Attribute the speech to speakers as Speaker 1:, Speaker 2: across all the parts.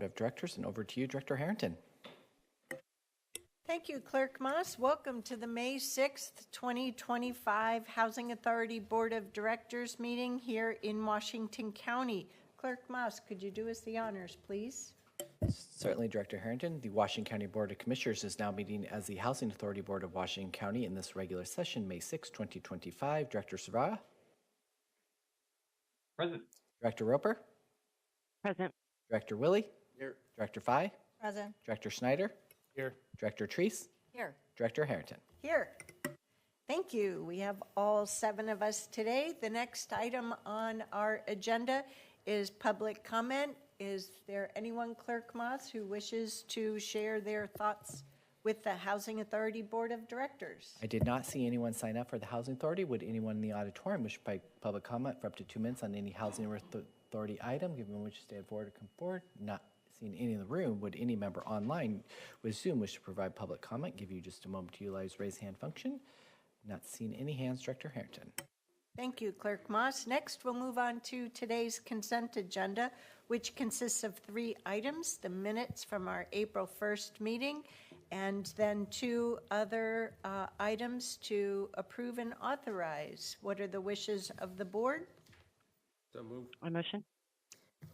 Speaker 1: Board of Directors, and over to you, Director Harrington.
Speaker 2: Thank you, Clerk Moss. Welcome to the May 6th, 2025 Housing Authority Board of Directors meeting here in Washington County. Clerk Moss, could you do us the honors, please?
Speaker 1: Certainly, Director Harrington. The Washington County Board of Commissioners is now meeting as the Housing Authority Board of Washington County in this regular session, May 6, 2025. Director Savara?
Speaker 3: Present.
Speaker 1: Director Roper?
Speaker 4: Present.
Speaker 1: Director Willie?
Speaker 3: Here.
Speaker 1: Director Fye?
Speaker 2: Present.
Speaker 1: Director Schneider?
Speaker 3: Here.
Speaker 1: Director Treese?
Speaker 2: Here.
Speaker 1: Director Harrington.
Speaker 2: Here. Thank you. We have all 7 of us today. The next item on our agenda is public comment. Is there anyone, Clerk Moss, who wishes to share their thoughts with the Housing Authority Board of Directors?
Speaker 1: I did not see anyone sign up for the Housing Authority. Would anyone in the auditorium wish to public comment for up to 2 minutes on any Housing Authority item, given which to stand forward or come forward? Not seeing any in the room. Would any member online with Zoom wish to provide public comment? Give you just a moment to utilize raise hand function. Not seeing any hands, Director Harrington.
Speaker 2: Thank you, Clerk Moss. Next, we'll move on to today's consent agenda, which consists of 3 items: the minutes from our April 1st meeting, and then 2 other items to approve and authorize. What are the wishes of the board?
Speaker 3: So moved.
Speaker 4: A motion.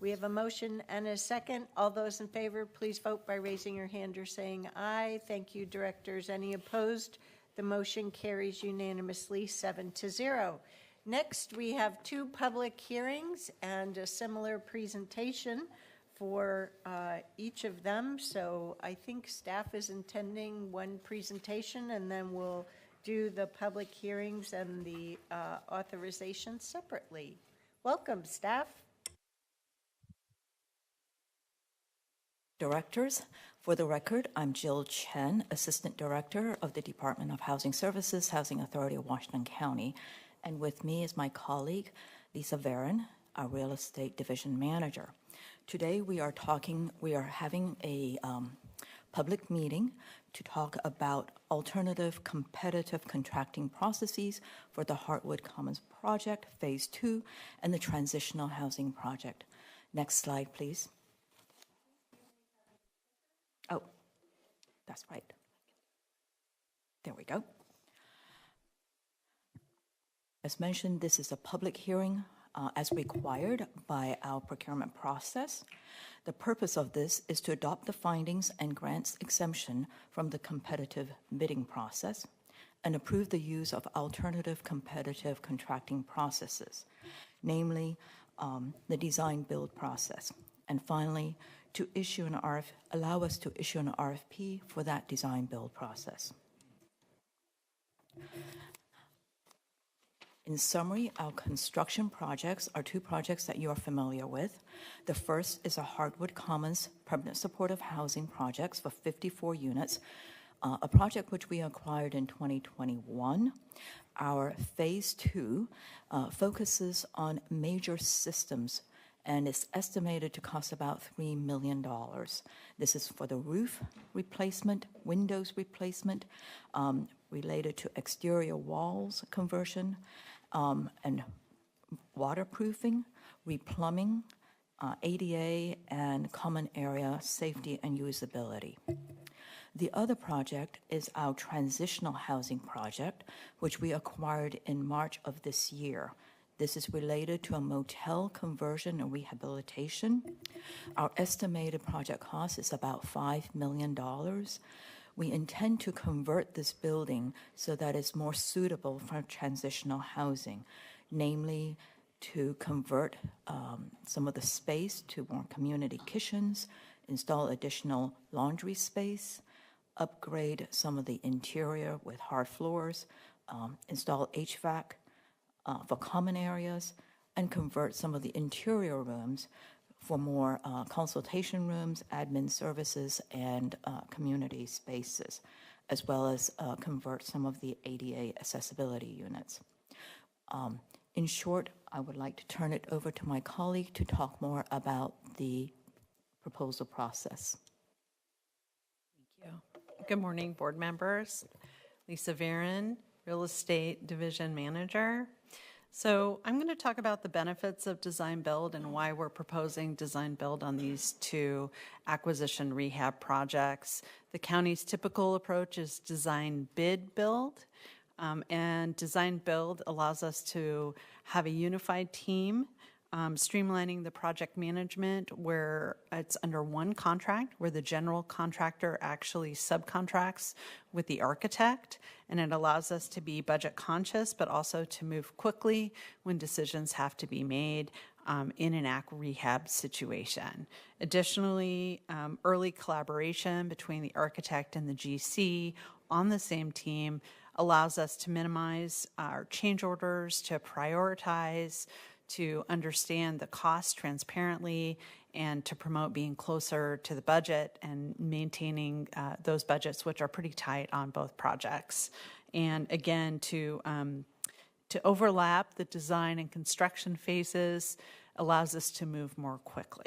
Speaker 2: We have a motion and a second. All those in favor, please vote by raising your hand or saying aye. Thank you, directors. Any opposed? The motion carries unanimously 7-0. Next, we have 2 public hearings and a similar presentation for each of them. So I think staff is intending 1 presentation, and then we'll do the public hearings and the authorization separately. Welcome, staff.
Speaker 5: Directors. For the record, I'm Jill Chen, Assistant Director of the Department of Housing Services, Housing Authority of Washington County. And with me is my colleague, Lisa Varon, our Real Estate Division Manager. Today we are having a public meeting to talk about alternative competitive contracting processes for the Heartwood Commons Project, Phase 2, and the Transitional Housing Project. Next slide, please. Oh, that's right. There we go. As mentioned, this is a public hearing as required by our procurement process. The purpose of this is to adopt the findings and grants exemption from the competitive bidding process and approve the use of alternative competitive contracting processes, namely the design-build process. And finally, to issue an allow us to issue an RFP for that design-build process. In summary, our construction projects are 2 projects that you are familiar with. The first is a Heartwood Commons permanent supportive housing projects for 54 units, a project which we acquired in 2021. Our Phase 2 focuses on major systems and is estimated to cost about $3 million. This is for the roof replacement, windows replacement, related to exterior walls conversion, and waterproofing, replumbing, ADA, and common area safety and usability. The other project is our transitional housing project, which we acquired in March of this year. This is related to a motel conversion and rehabilitation. Our estimated project cost is about $5 million. We intend to convert this building so that it's more suitable for transitional housing, namely to convert some of the space to more community kitchens, install additional laundry space, upgrade some of the interior with hard floors, install HVAC for common areas, and convert some of the interior rooms for more consultation rooms, admin services, and community spaces, as well as convert some of the ADA accessibility units. In short, I would like to turn it over to my colleague to talk more about the proposal process.
Speaker 6: Thank you. Good morning, board members. Lisa Varon, Real Estate Division Manager. So I'm going to talk about the benefits of design build and why we're proposing design build on these two acquisition rehab projects. The county's typical approach is design bid build, and design build allows us to have a unified team, streamlining the project management where it's under one contract, where the general contractor actually subcontracts with the architect, and it allows us to be budget conscious, but also to move quickly when decisions have to be made in an AC rehab situation. Additionally, early collaboration between the architect and the GC on the same team allows us to minimize our change orders, to prioritize, to understand the cost transparently, and to promote being closer to the budget and maintaining those budgets, which are pretty tight on both projects. And again, to overlap the design and construction phases allows us to move more quickly.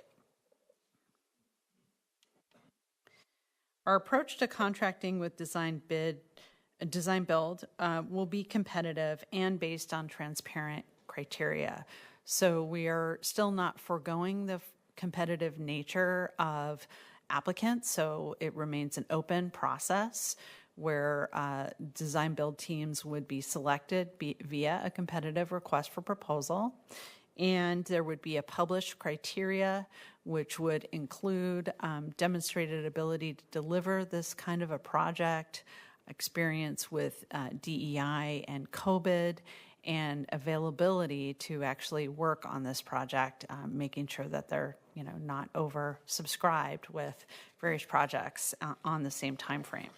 Speaker 6: Our approach to contracting with design build will be competitive and based on transparent criteria. So we are still not foregoing the competitive nature of applicants, so it remains an open process where design build teams would be selected via a competitive request for proposal. And there would be a published criteria which would include demonstrated ability to deliver this kind of a project, experience with DEI and COVID, and availability to actually work on this project, making sure that they're not oversubscribed with various projects on the same time frame.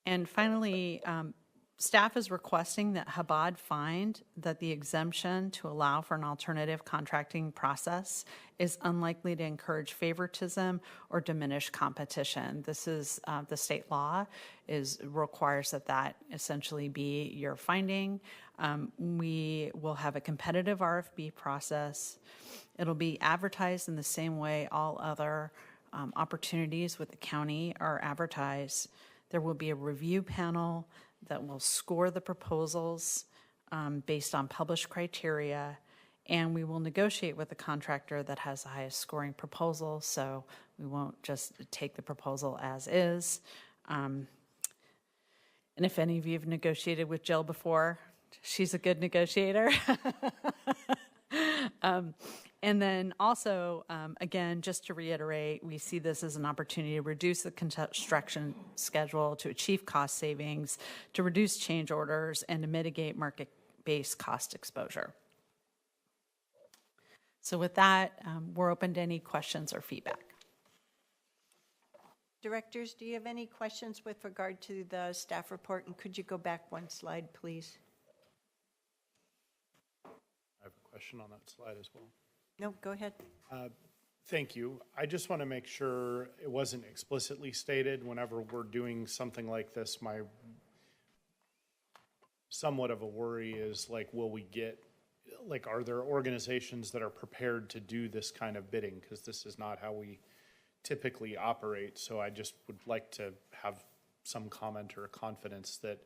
Speaker 6: And finally, staff is requesting that Chabad find that the exemption to allow for an alternative contracting process is unlikely to encourage favoritism or diminish competition. This is the state law requires that essentially be your finding. We will have a competitive RFP process. It'll be advertised in the same way all other opportunities with the county are advertised. There will be a review panel that will score the proposals based on published criteria, and we will negotiate with the contractor that has the highest scoring proposal, so we won't just take the proposal as is. And if any of you have negotiated with Jill before, she's a good negotiator. And then also, again, just to reiterate, we see this as an opportunity to reduce the construction schedule, to achieve cost savings, to reduce change orders, and to mitigate market-based cost exposure. So with that, we're open to any questions or feedback.
Speaker 2: Directors, do you have any questions with regard to the staff report? And could you go back one slide, please?
Speaker 4: I have a question on that slide as well.
Speaker 2: No, go ahead.
Speaker 4: Thank you. I just want to make sure it wasn't explicitly stated whenever we're doing something like this. My somewhat of a worry is will we get, are there organizations that are prepared to do this kind of bidding? Because this is not how we typically operate. So I just would like to have some comment or confidence that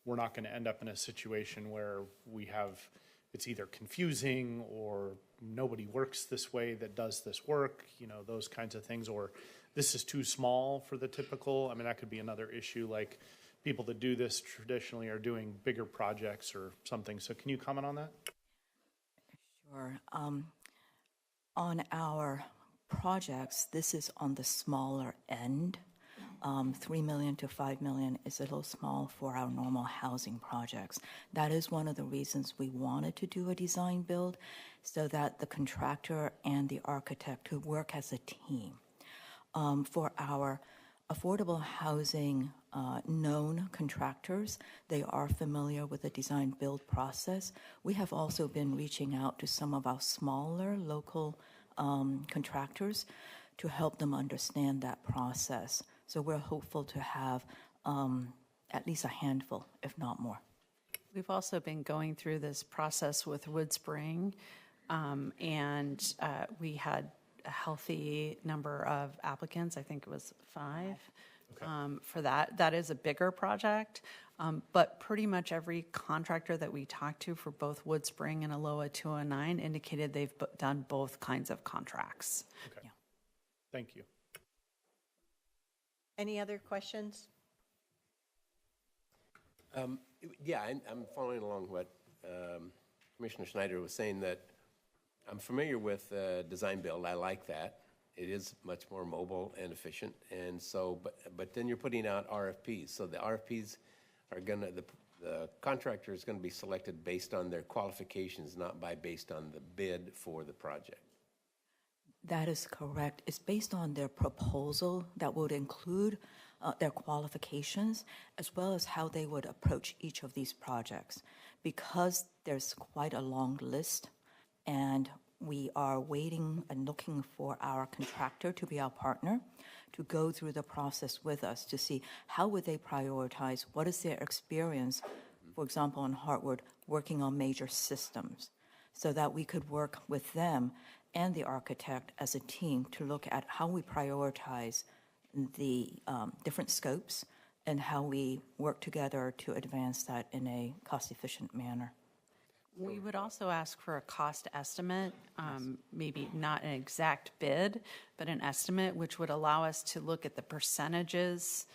Speaker 4: we're not going to end up in a situation where we have it's either confusing or nobody works this way that does this work, those kinds of things, or this is too small for the typical. I mean, that could be another issue, like people that do this traditionally are doing bigger projects or something. So can you comment on that?
Speaker 5: Sure. On our projects, this is on the smaller end. 3 million to 5 million is a little small for our normal housing projects. That is one of the reasons we wanted to do a design build, so that the contractor and the architect could work as a team. For our affordable housing known contractors, they are familiar with the design build process. We have also been reaching out to some of our smaller local contractors to help them understand that process. So we're hopeful to have at least a handful, if not more.
Speaker 6: We've also been going through this process with Woodspring, and we had a healthy number of applicants. I think it was 5. for that. That is a bigger project, but pretty much every contractor that we talked to for both Woodspring and Aloha 209 indicated they've done both kinds of contracts.
Speaker 4: Okay.
Speaker 5: Yeah.
Speaker 4: Thank you.
Speaker 2: Any other questions?
Speaker 3: Yeah, I'm following along what Commissioner Schneider was saying, that I'm familiar with design build. I like that. It is much more mobile and efficient. And so, but then you're putting out RFPs. So the RFPs are gonna, the contractor is gonna be selected based on their qualifications, not based on the bid for the project.
Speaker 5: That is correct. It's based on their proposal that would include their qualifications as well as how they would approach each of these projects. Because there's quite a long list and we are waiting and looking for our contractor to be our partner to go through the process with us to see how would they prioritize, what is their experience, for example, in Hartwood, working on major systems, so that we could work with them and the architect as a team to look at how we prioritize the different scopes and how we work together to advance that in a cost-efficient manner.
Speaker 6: We would also ask for a cost estimate, maybe not an exact bid, but an estimate, which would allow us to look at the percentages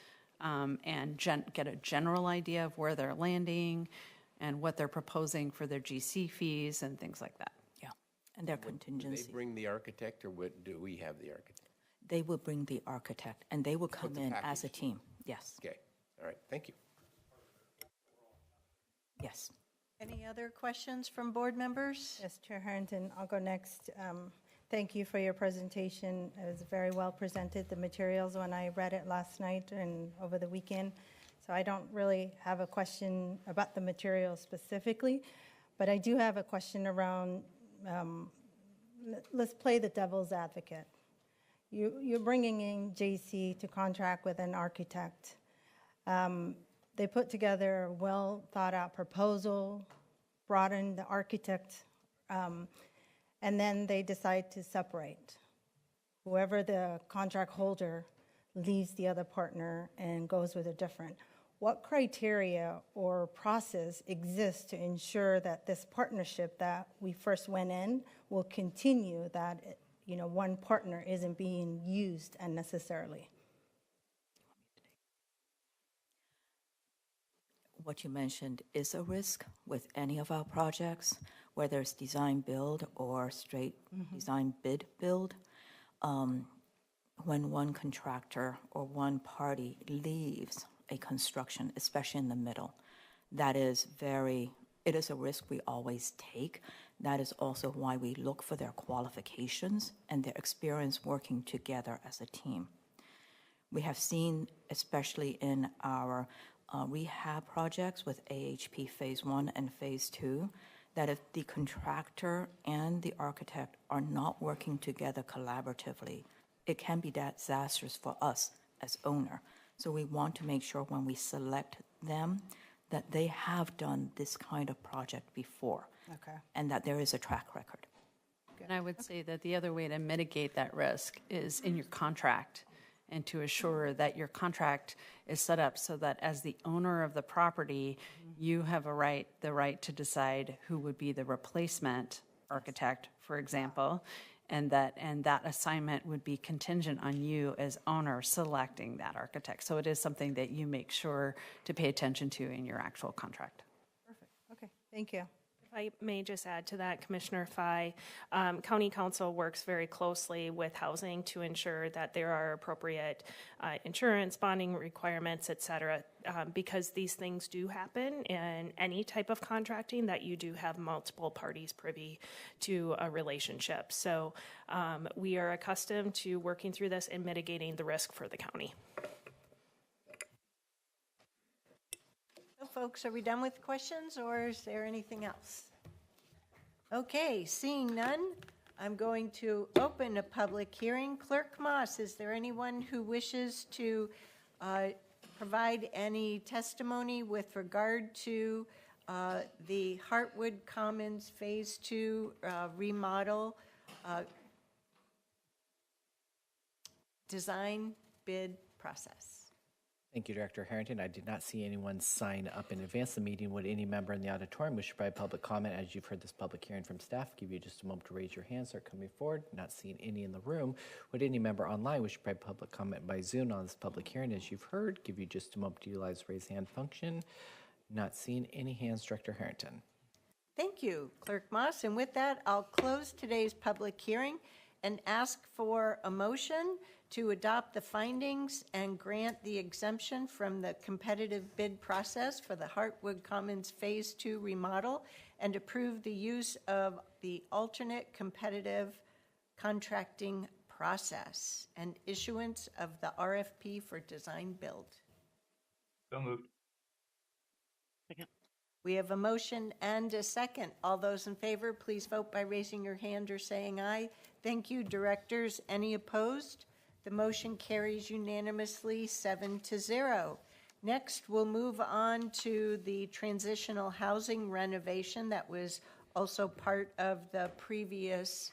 Speaker 6: and get a general idea of where they're landing and what they're proposing for their GC fees and things like that.
Speaker 5: Yeah, and their
Speaker 3: Do
Speaker 5: contingency.
Speaker 3: they bring the architect, or do we have the architect?
Speaker 5: They will bring the architect, and they will come
Speaker 3: the
Speaker 5: in as a
Speaker 3: package.
Speaker 5: team. Yes,
Speaker 3: Okay, all right, thank you.
Speaker 5: yes.
Speaker 2: Any other questions from board members?
Speaker 7: Yes, Chair Harrington, I'll go next. Thank you for your presentation. It was very well presented, the materials, when I read it last night and over the weekend. So I don't really have a question about the materials specifically, but I do have a question around, let's play the devil's advocate. You're bringing in JC to contract with an architect. They put together a well-thought-out proposal, brought in the architect, and then they decide to separate. Whoever the contract holder leaves the other partner and goes with a different. What criteria or process exists to ensure that this partnership that we first went in will continue, that one partner isn't being used unnecessarily?
Speaker 5: What you mentioned is a risk with any of our projects, whether it's design build or straight design bid build. When one contractor or one party leaves a construction, especially in the middle, it is a risk we always take. That is also why we look for their qualifications and their experience working together as a team. We have seen, especially in our rehab projects with AHP Phase 1 and Phase 2, that if the contractor and the architect are not working together collaboratively, it can be disastrous for us as owner. So we want to make sure when we select them that they have done this kind of project before.
Speaker 7: Okay.
Speaker 5: And that there is a track record.
Speaker 6: And I would say that the other way to mitigate that risk is in your contract, and to assure that your contract is set up so that as the owner of the property, you have the right to decide who would be the replacement architect, for example, and that assignment would be contingent on you as owner selecting that architect. So it is something that you make sure to pay attention to in your actual contract.
Speaker 7: Perfect. Okay, thank you.
Speaker 8: If I may just add to that, Commissioner Fye, County Council works very closely with housing to ensure that there are appropriate insurance, bonding requirements, et cetera, because these things do happen in any type of contracting, that you do have multiple parties privy to a relationship. So we are accustomed to working through this and mitigating the risk for the county.
Speaker 2: Folks, are we done with questions, or is there anything else? Okay, seeing none, I'm going to open a public hearing. Clerk Moss, is there anyone who wishes to provide any testimony with regard to the Heartwood Commons Phase 2 remodel design bid process?
Speaker 1: Thank you, Director Harrington. I did not see anyone sign up in advance of the meeting. Would any member in the auditorium wish to provide public comment as you've heard this public hearing from staff? Give you just a moment to raise your hand, start coming forward. Not seeing any in the room. Would any member online wish to provide public comment by Zoom on this public hearing as you've heard? Give you just a moment to utilize raise hand function. Not seeing any hands, Director Harrington.
Speaker 2: Thank you, Clerk Moss. And with that, I'll close today's public hearing and ask for a motion to adopt the findings and grant the exemption from the competitive bid process for the Heartwood Commons Phase 2 remodel and approve the use of the alternate competitive contracting process and issuance of the RFP for design build.
Speaker 9: So moved.
Speaker 2: We have a motion and a second. All those in favor, please vote by raising your hand or saying aye. Thank you, directors. Any opposed? The motion carries unanimously 7-0. Next, we'll move on to the transitional housing renovation that was also part of the previous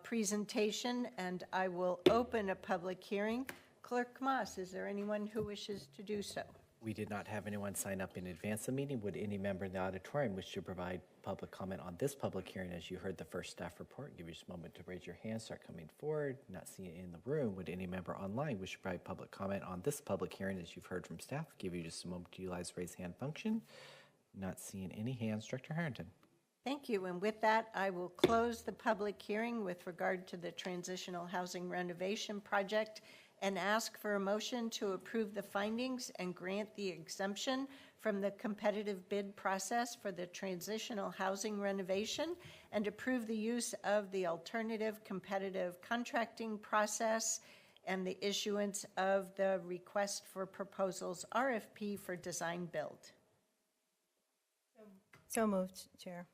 Speaker 2: presentation, and I will open a public hearing. Clerk Moss, is there anyone who wishes to do so?
Speaker 1: We did not have anyone sign up in advance of the meeting. Would any member in the auditorium wish to provide public comment on this public hearing as you heard the first staff report? Give you just a moment to raise your hand, start coming forward. Not seeing it in the room. Would any member online wish to provide public comment on this public hearing as you've heard from staff? Give you just a moment to utilize raise hand function. Not seeing any hands, Director Harrington.
Speaker 2: Thank you. And with that, I will close the public hearing with regard to the transitional housing renovation project and ask for a motion to approve the findings and grant the exemption from the competitive bid process for the transitional housing renovation and approve the use of the alternative competitive contracting process and the issuance of the request for proposals RFP for design build.
Speaker 7: So moved, Chair.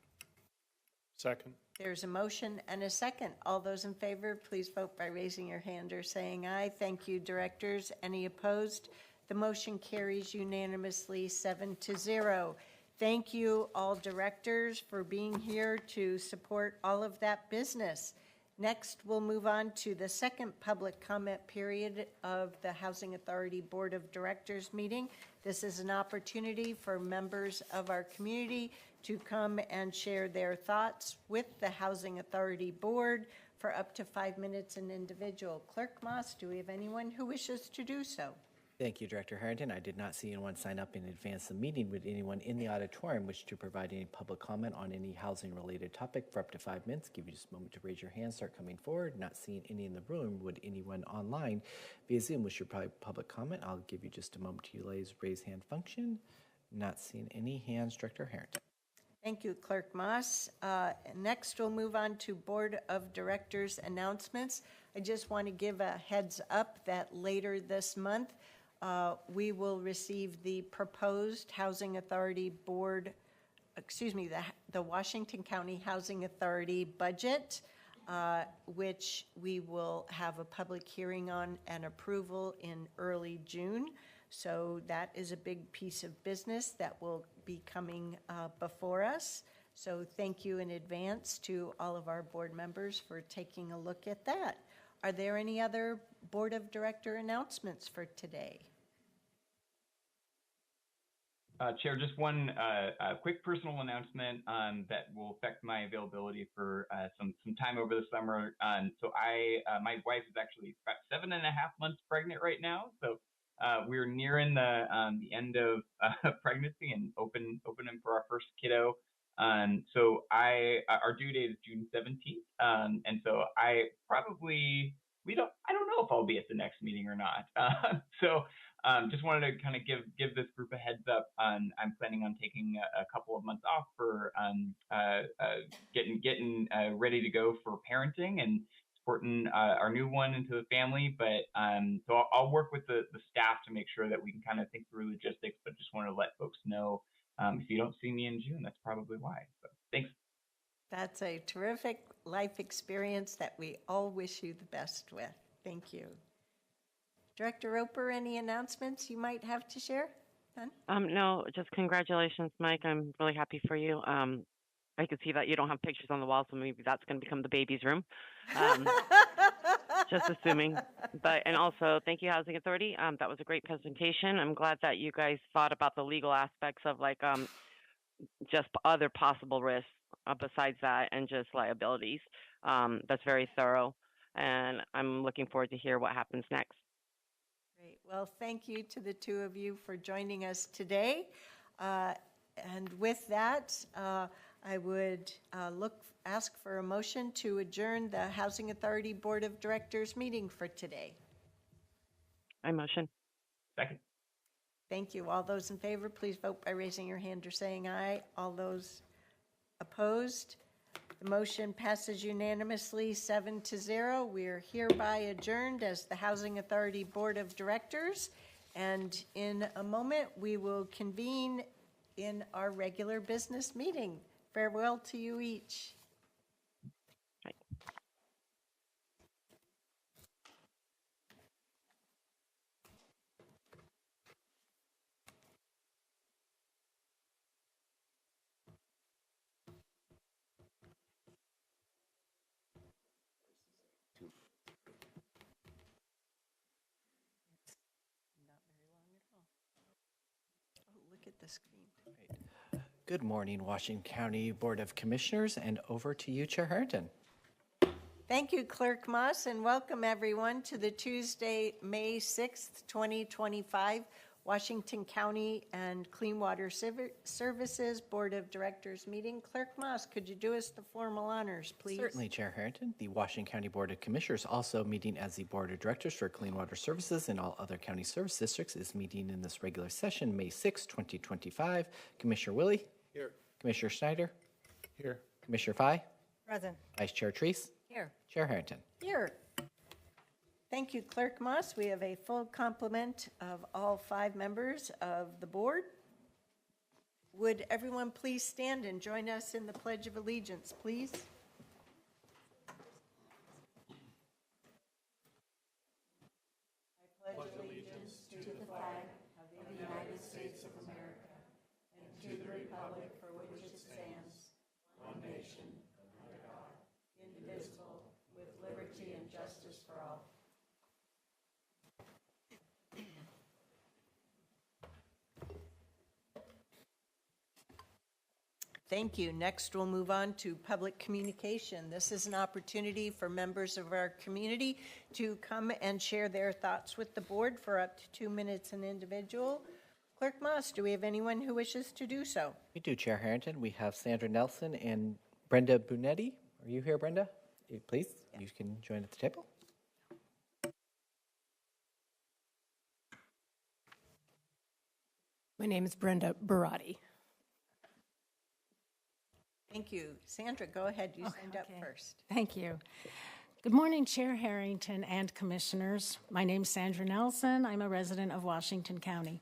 Speaker 4: Second.
Speaker 2: There's a motion and a second. All those in favor, please vote by raising your hand or saying aye. Thank you, directors. Any opposed? The motion carries unanimously 7-0. Thank you, all directors, for being here to support all of that business. Next, we'll move on to the second public comment period of the Housing Authority Board of Directors meeting. This is an opportunity for members of our community to come and share their thoughts with the Housing Authority Board for up to 5 minutes an individual. Clerk Moss, do we have anyone who wishes to do so?
Speaker 1: Thank you, Director Harrington. I did not see anyone sign up in advance of the meeting. Would anyone in the auditorium wish to provide any public comment on any housing-related topic for up to 5 minutes? Give you just a moment to raise your hand, start coming forward. Not seeing any in the room. Would anyone online via Zoom wish to provide public comment? I'll give you just a moment to utilize raise hand function. Not seeing any hands, Director Harrington.
Speaker 2: Thank you, Clerk Moss. Next, we'll move on to Board of Directors announcements. I just want to give a heads up that later this month, we will receive the proposed Housing Authority Board, the Washington County Housing Authority budget, which we will have a public hearing on and approval in early June. So that is a big piece of business that will be coming before us. So thank you in advance to all of our board members for taking a look at that. Are there any other Board of Director announcements for today?
Speaker 9: Chair, just one quick personal announcement that will affect my availability for some time over the summer. So my wife is actually about 7.5 months pregnant right now. So we're nearing the end of pregnancy and opening for our first kiddo. So our due date is June 17th. And so I don't know if I'll be at the next meeting or not. So just wanted to kind of give this group a heads up. I'm planning on taking a couple of months off for getting ready to go for parenting and supporting our new one into the family. But so I'll work with the staff to make sure that we can kind of think through logistics, but just want to let folks know if you don't see me in June, that's probably why. So thanks.
Speaker 2: That's a terrific life experience that we all wish you the best with. Thank you. Director Roper, any announcements you might have to share? None?
Speaker 10: No, just congratulations, Mike. I'm really happy for you. I can see that you don't have pictures on the wall, so maybe that's going to become the baby's room. just assuming. But, and also, thank you, Housing Authority. That was a great presentation. I'm glad that you guys thought about the legal aspects of like just other possible risks besides that and just liabilities. That's very thorough. And I'm looking forward to hear what happens next.
Speaker 2: Great. Well, thank you to the two of you for joining us today. And with that, I would ask for a motion to adjourn the Housing Authority Board of Directors meeting for today.
Speaker 10: I motion.
Speaker 9: Second.
Speaker 2: Thank you. All those in favor, please vote by raising your hand or saying aye. All those opposed? The motion passes unanimously 7-0. We are hereby adjourned as the Housing Authority Board of Directors. And in a moment, we will convene in our regular business meeting. Farewell to you each. Look at the screen.
Speaker 1: Good morning, Washington County Board of Commissioners, and over to you, Chair Harrington.
Speaker 2: Thank you, Clerk Moss, and welcome everyone to the Tuesday, May 6th, 2025 Washington County and Clean Water Services Board of Directors meeting. Clerk Moss, could you do us the formal honors, please?
Speaker 1: Certainly, Chair Harrington. The Washington County Board of Commissioners, also meeting as the Board of Directors for Clean Water Services and all other county service districts, is meeting in this regular session, May 6, 2025. Commissioner Willie?
Speaker 3: Here.
Speaker 1: Commissioner Schneider?
Speaker 4: Here.
Speaker 1: Commissioner Fye?
Speaker 7: Present.
Speaker 1: Vice Chair Treese?
Speaker 2: Here.
Speaker 1: Chair Harrington.
Speaker 2: Here. Thank you, Clerk Moss. We have a full complement of all 5 members of the board. Would everyone please stand and join us in the Pledge of Allegiance, please? I pledge allegiance to the flag of the United States of America and to the republic for which it stands, one nation, under God, indivisible, with liberty and justice for all. Thank you. Next, we'll move on to public communication. This is an opportunity for members of our community to come and share their thoughts with the board for up to 2 minutes an individual. Clerk Moss, do we have anyone who wishes to do so?
Speaker 1: We do, Chair Harrington. We have Sandra Nelson and Brenda Bunetti. Are you here, Brenda? Please, you can join at the table.
Speaker 11: My name is Brenda Barati.
Speaker 2: Thank you. Sandra, go ahead. You signed up first.
Speaker 11: Thank you. Good morning, Chair Harrington and Commissioners. My name is Sandra Nelson. I'm a resident of Washington County.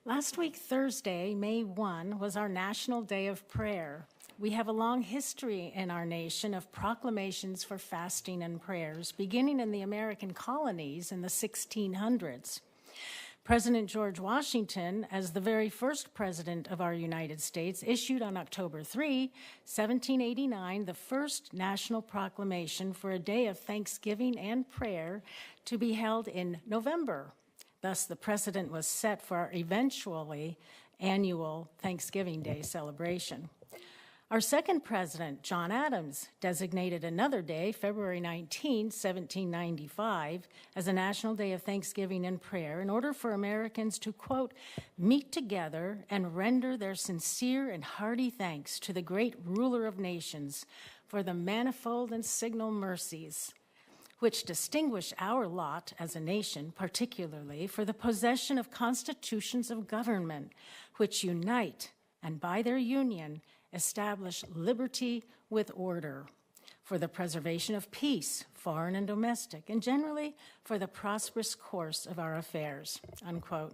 Speaker 11: Last week, Thursday, May 1, was our National Day of Prayer. We have a long history in our nation of proclamations for fasting and prayers, beginning in the American colonies in the 1600s. President George Washington, as the very first president of our United States, issued on October 3, 1789, the first national proclamation for a day of thanksgiving and prayer to be held in November. Thus, the precedent was set for our eventually annual Thanksgiving Day celebration. Our second president, John Adams, designated another day, February 19, 1795, as a National Day of Thanksgiving and Prayer in order for Americans to, quote, meet together and render their sincere and hearty thanks to the great ruler of nations for the manifold and signal mercies which distinguish our lot as a nation, particularly for the possession of constitutions of government which unite and by their union establish liberty with order, for the preservation of peace, foreign and domestic, and generally for the prosperous course of our affairs, unquote.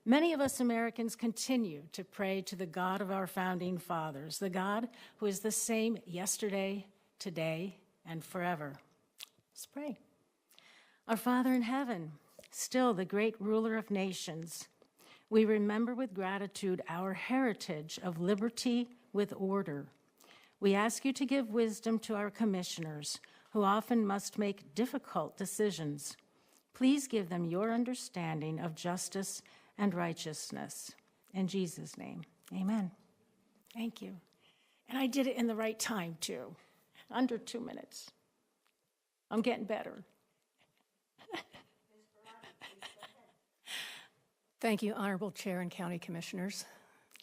Speaker 11: Many of us Americans continue to pray to the God of our founding fathers, the God who is the same yesterday, today, and forever. Let's pray. Our Father in heaven, still the great ruler of nations, we remember with gratitude our heritage of liberty with order. We ask you to give wisdom to our commissioners, who often must make difficult decisions. Please give them your understanding of justice and righteousness. In Jesus' name, amen. Thank you. And I did it in the right time, too, under 2 minutes. I'm getting better.
Speaker 12: Thank you, Honorable Chair and County Commissioners.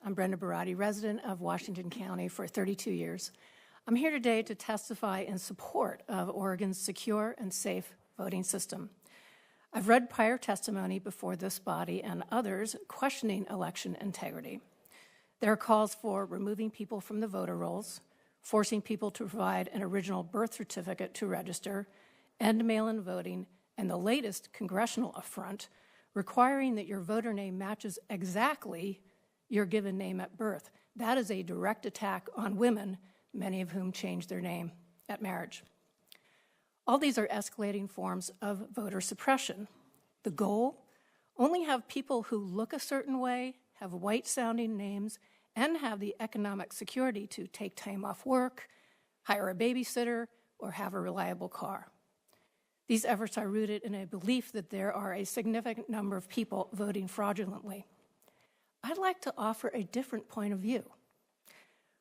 Speaker 12: I'm Brenda Barati, resident of Washington County for 32 years. I'm here today to testify in support of Oregon's secure and safe voting system. I've read prior testimony before this body and others questioning election integrity. There are calls for removing people from the voter rolls, forcing people to provide an original birth certificate to register, end mail-in voting, and the latest congressional affront, requiring that your voter name matches exactly your given name at birth. That is a direct attack on women, many of whom change their name at marriage. All these are escalating forms of voter suppression. The goal? Only have people who look a certain way, have white-sounding names, and have the economic security to take time off work, hire a babysitter, or have a reliable car. These efforts are rooted in a belief that there are a significant number of people voting fraudulently. I'd like to offer a different point of view.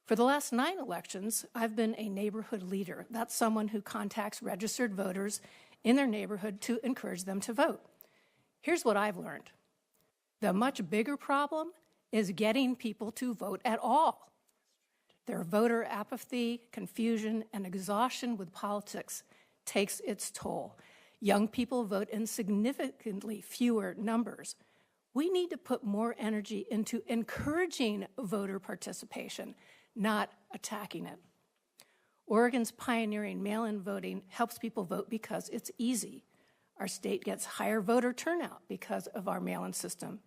Speaker 12: For the last 9 elections, I've been a neighborhood leader. That's someone who contacts registered voters in their neighborhood to encourage them to vote. Here's what I've learned. The much bigger problem is getting people to vote at all. Their voter apathy, confusion, and exhaustion with politics takes its toll. Young people vote in significantly fewer numbers. We need to put more energy into encouraging voter participation, not attacking it. Oregon's pioneering mail-in voting helps people vote because it's easy. Our state gets higher voter turnout because of our mail-in system.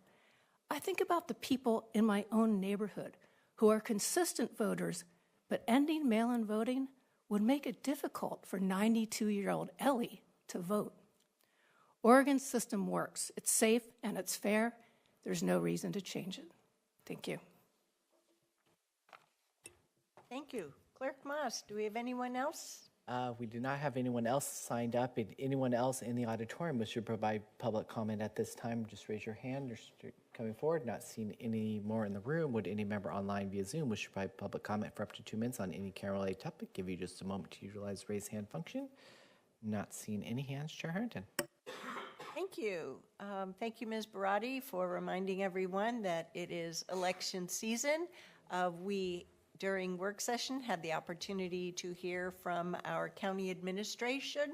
Speaker 12: I think about the people in my own neighborhood who are consistent voters, but ending mail-in voting would make it difficult for 92-year-old Ellie to vote. Oregon's system works. It's safe and it's fair. There's no reason to change it. Thank you.
Speaker 2: Thank you. Clerk Moss, do we have anyone else?
Speaker 1: We do not have anyone else signed up. If anyone else in the auditorium wish to provide public comment at this time, just raise your hand or coming forward. Not seeing any more in the room. Would any member online via Zoom wish to provide public comment for up to 2 minutes on any county-related topic? Give you just a moment to utilize the raise hand function. Not seeing any hands, Chair Harrington.
Speaker 2: Thank you. Thank you, Ms. Barati, for reminding everyone that it is election season. We, during work session, had the opportunity to hear from our county administrator,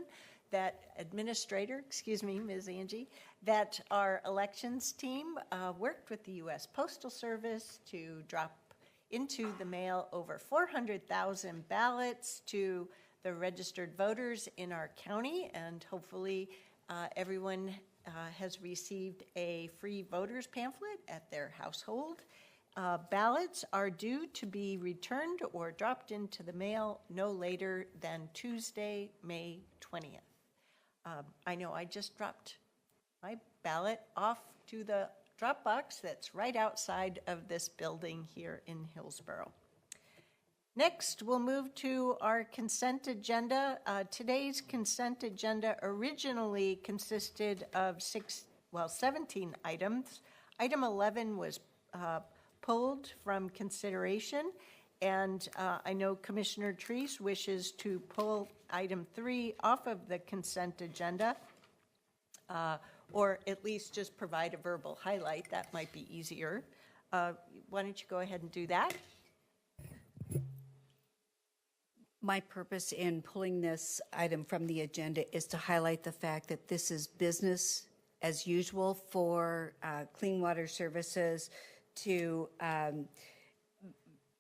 Speaker 2: Ms. Angie, that our elections team worked with the U.S. Postal Service to drop into the mail over 400,000 ballots to the registered voters in our county, and hopefully everyone has received a free voters pamphlet at their household. Ballots are due to be returned or dropped into the mail no later than Tuesday, May 20th. I know I just dropped my ballot off to the drop box that's right outside of this building here in Hillsborough. Next, we'll move to our consent agenda. Today's consent agenda originally consisted of 17 items. Item 11 was pulled from consideration, and I know Commissioner Treese wishes to pull item 3 off of the consent agenda, or at least just provide a verbal highlight. That might be easier. Why don't you go ahead and do that?
Speaker 13: My purpose in pulling this item from the agenda is to highlight the fact that this is business as usual for Clean Water Services to have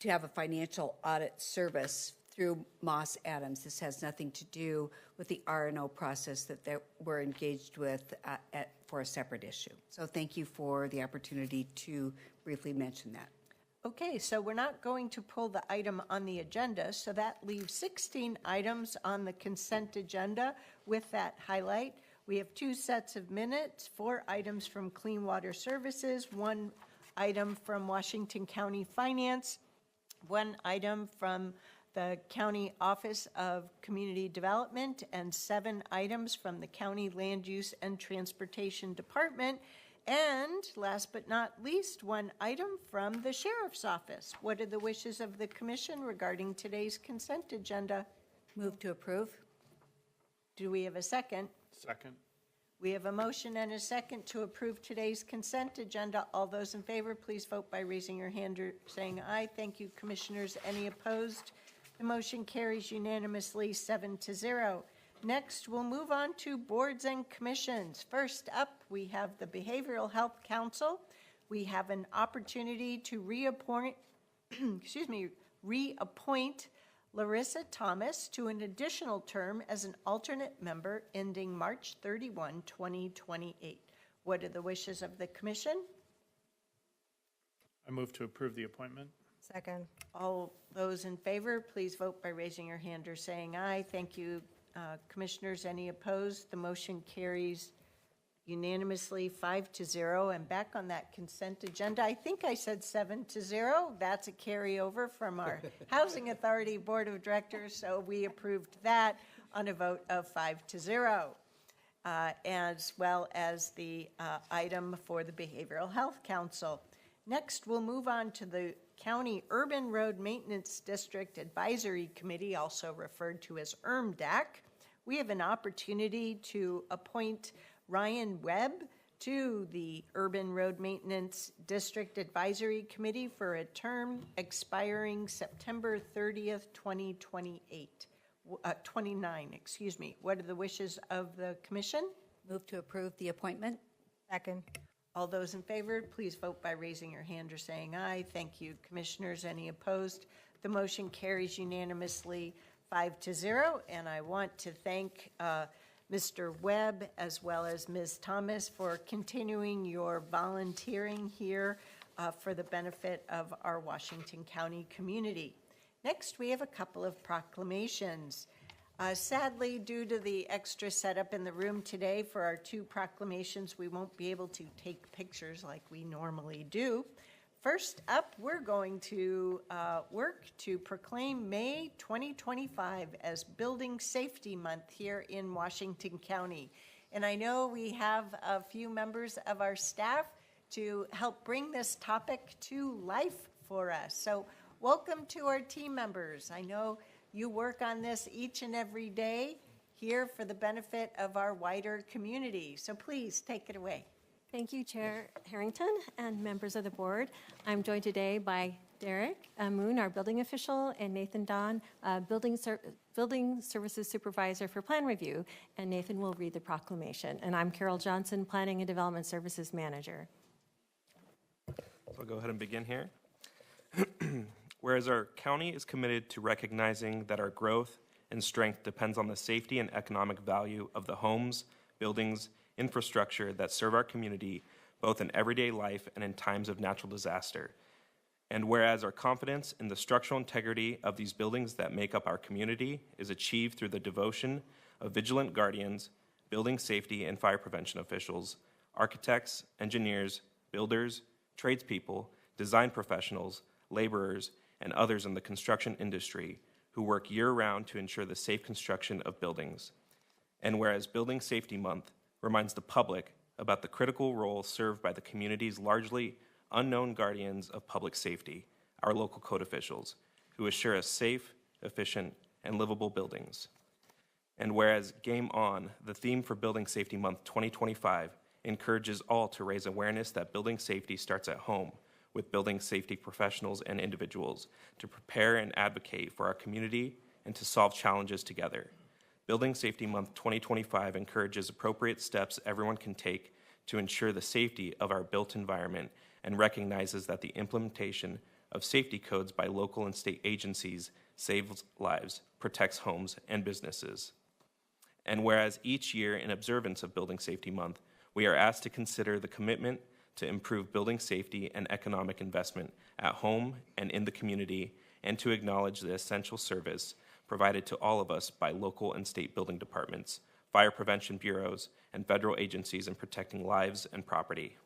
Speaker 13: a financial audit service through Moss Adams. This has nothing to do with the R&O process that we're engaged with for a separate issue. So thank you for the opportunity to briefly mention that.
Speaker 2: Okay, so we're not going to pull the item on the agenda, so that leaves 16 items on the consent agenda with that highlight. We have 2 sets of minutes, 4 items from Clean Water Services, 1 item from Washington County Finance, 1 item from the County Office of Community Development, and 7 items from the County Land Use and Transportation Department. And last but not least, 1 item from the Sheriff's Office. What are the wishes of the Commission regarding today's consent agenda?
Speaker 13: Move to approve.
Speaker 2: Do we have a second?
Speaker 4: Second.
Speaker 2: We have a motion and a second to approve today's consent agenda. All those in favor, please vote by raising your hand or saying aye. Thank you, Commissioners. Any opposed? The motion carries unanimously 7-0. Next, we'll move on to boards and commissions. First up, we have the Behavioral Health Council. We have an opportunity to reappoint Larissa Thomas to an additional term as an alternate member ending March 31, 2028. What are the wishes of the commission?
Speaker 4: I move to approve the appointment.
Speaker 7: Second.
Speaker 2: All those in favor, please vote by raising your hand or saying aye. Thank you, Commissioners. Any opposed? The motion carries unanimously 5-0. And back on that consent agenda, I think I said 7-0. That's a carryover from our Housing Authority Board of Directors, so we approved that on a vote of 5-0, as well as the item for the Behavioral Health Council. Next, we'll move on to the County Urban Road Maintenance District Advisory Committee, also referred to as URMDAC. We have an opportunity to appoint Ryan Webb to the Urban Road Maintenance District Advisory Committee for a term expiring September 30th, 29. What are the wishes of the commission?
Speaker 13: Move to approve the appointment.
Speaker 7: Second.
Speaker 2: All those in favor, please vote by raising your hand or saying aye. Thank you, Commissioners. Any opposed? The motion carries unanimously 5-0. And I want to thank Mr. Webb as well as Ms. Thomas for continuing your volunteering here for the benefit of our Washington County community. Next, we have a couple of proclamations. Sadly, due to the extra setup in the room today for our 2 proclamations, we won't be able to take pictures like we normally do. First up, we're going to work to proclaim May 2025 as Building Safety Month here in Washington County. And I know we have a few members of our staff to help bring this topic to life for us. So welcome to our team members. I know you work on this each and every day here for the benefit of our wider community. So please take it away.
Speaker 14: Thank you, Chair Harrington and members of the board. I'm joined today by Derek Moon, our building official, and Nathan Don, building services supervisor for plan review. And Nathan will read the proclamation. And I'm Carol Johnson, planning and development services manager.
Speaker 15: So I'll go ahead and begin here. Whereas our county is committed to recognizing that our growth and strength depends on the safety and economic value of the homes, buildings, infrastructure that serve our community, both in everyday life and in times of natural disaster. And whereas our confidence in the structural integrity of these buildings that make up our community is achieved through the devotion of vigilant guardians, building safety and fire prevention officials, architects, engineers, builders, tradespeople, design professionals, laborers, and others in the construction industry who work year-round to ensure the safe construction of buildings. And whereas Building Safety Month reminds the public about the critical role served by the community's largely unknown guardians of public safety, our local code officials, who assure us safe, efficient, and livable buildings. And whereas Game On, the theme for Building Safety Month 2025, encourages all to raise awareness that building safety starts at home, with building safety professionals and individuals to prepare and advocate for our community and to solve challenges together. Building Safety Month 2025 encourages appropriate steps everyone can take to ensure the safety of our built environment and recognizes that the implementation of safety codes by local and state agencies saves lives, protects homes and businesses. And whereas each year in observance of Building Safety Month, we are asked to consider the commitment to improve building safety and economic investment at home and in the community, and to acknowledge the essential service provided to all of us by local and state building departments, fire prevention bureaus, and federal agencies in protecting lives and property.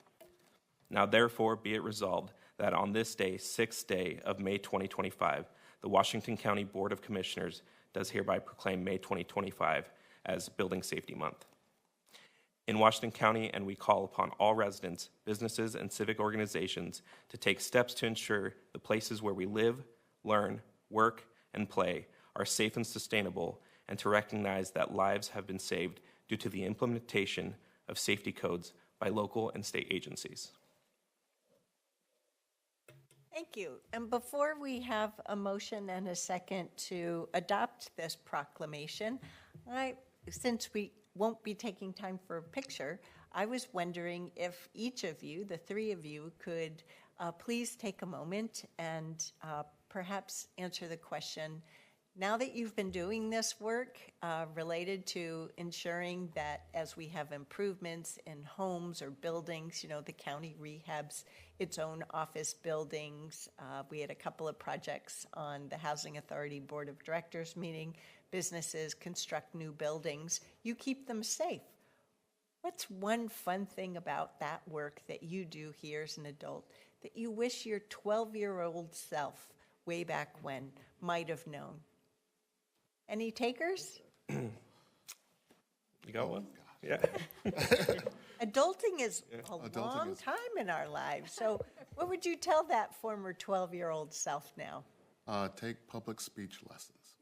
Speaker 15: Now therefore be it resolved that on this day, 6th day of May 2025, the Washington County Board of Commissioners does hereby proclaim May 2025 as Building Safety Month. In Washington County, and we call upon all residents, businesses, and civic organizations to take steps to ensure the places where we live, learn, work, and play are safe and sustainable, and to recognize that lives have been saved due to the implementation of safety codes by local and state agencies.
Speaker 2: Thank you. And before we have a motion and a second to adopt this proclamation, since we won't be taking time for a picture, I was wondering if each of you, the three of you, could please take a moment and perhaps answer the question, now that you've been doing this work related to ensuring that as we have improvements in homes or buildings, the county rehabs its own office buildings. We had a couple of projects on the Housing Authority Board of Directors meeting. Businesses construct new buildings. You keep them safe. What's one fun thing about that work that you do here as an adult that you wish your 12-year-old self way back when might have known? Any takers?
Speaker 15: You got one? Yeah.
Speaker 2: Adulting is a long time in our lives. So what would you tell that former 12-year-old self now?
Speaker 16: Take public speech lessons.